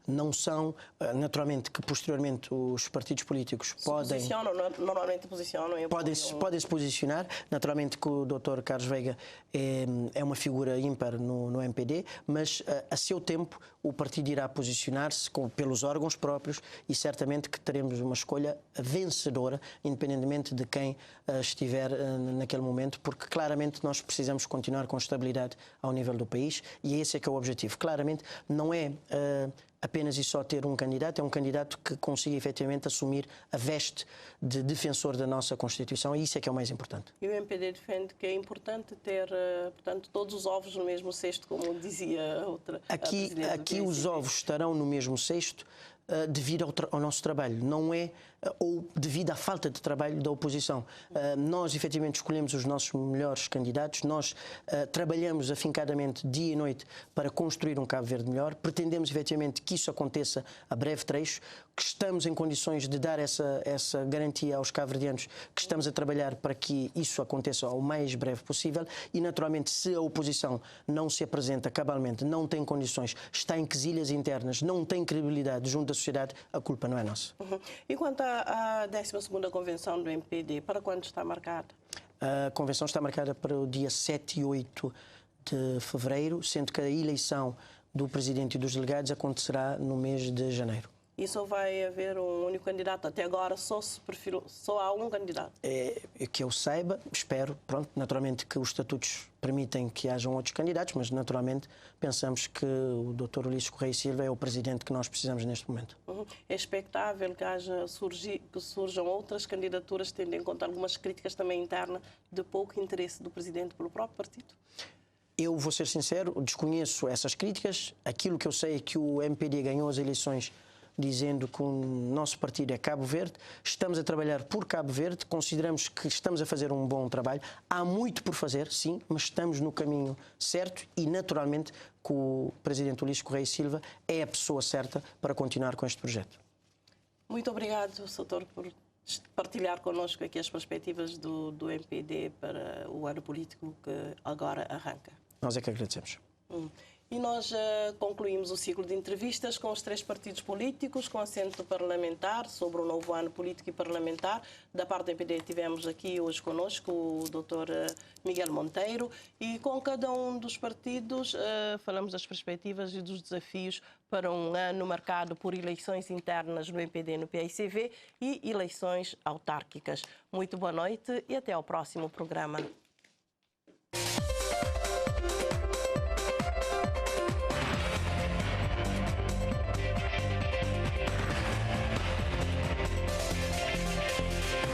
Não são, naturalmente, que posteriormente os partidos políticos normalmente posicionam. Podem se posicionar. Naturalmente que o Dr. Carlos Veiga é uma figura ímpar no MPD, mas a seu tempo o partido irá posicionar-se pelos órgãos próprios e certamente que teremos uma escolha vencedora, independentemente de quem estiver naquele momento, porque claramente nós precisamos continuar com estabilidade ao nível do país e esse é que é o objetivo. Claramente não é apenas e só ter um candidato, é um candidato que consiga efetivamente assumir a veste de defensor da nossa Constituição e isso é que é o mais importante. E o MPD defende que é importante ter, portanto, todos os ovos no mesmo cesto, como dizia outra. Aqui os ovos estarão no mesmo cesto devido ao nosso trabalho, não é ou devido à falta de trabalho da oposição. Nós, efetivamente, escolhemos os nossos melhores candidatos, nós trabalhamos afincadamente dia e noite para construir um Cabo Verde melhor, pretendemos, efetivamente, que isso aconteça a breve trecho, que estamos em condições de dar essa garantia aos cabo-verdianos, que estamos a trabalhar para que isso aconteça ao mais breve possível e, naturalmente, se a oposição não se apresenta cabalmente, não tem condições, está em quesilhas internas, não tem credibilidade junto da sociedade, a culpa não é nossa. E quanto à 12ª Convenção do MPD, para quando está marcada? A convenção está marcada para o dia 7 e 8 de fevereiro, sendo que a eleição do presidente e dos delegados acontecerá no mês de janeiro. E só vai haver um único candidato? Até agora só há um candidato? Que eu saiba, espero, pronto, naturalmente que os estatutos permitem que hajam outros candidatos, mas naturalmente pensamos que o Dr. Ulisses Correia Silva é o presidente que nós precisamos neste momento. É expectável que surjam outras candidaturas, tendo em conta algumas críticas também internas de pouco interesse do presidente pelo próprio partido? Eu vou ser sincero, desconheço essas críticas. Aquilo que eu sei é que o MPD ganhou as eleições dizendo que o nosso partido é Cabo Verde, estamos a trabalhar por Cabo Verde, consideramos que estamos a fazer um bom trabalho. Há muito por fazer, sim, mas estamos no caminho certo e, naturalmente, que o Presidente Ulisses Correia e Silva é a pessoa certa para continuar com este projeto. Muito obrigado, Soutor, por partilhar connosco aqui as perspectivas do MPD para o ano político que agora arranca. Nós é que agradecemos. E nós concluímos o ciclo de entrevistas com os 3 partidos políticos com assento parlamentar sobre o novo ano político e parlamentar. Da parte do MPD tivemos aqui hoje conosco o Dr. Miguel Monteiro e com cada um dos partidos falamos das perspectivas e dos desafios para um ano marcado por eleições internas no MPD e no PAICV e eleições autárquicas. Muito boa noite e até ao próximo programa.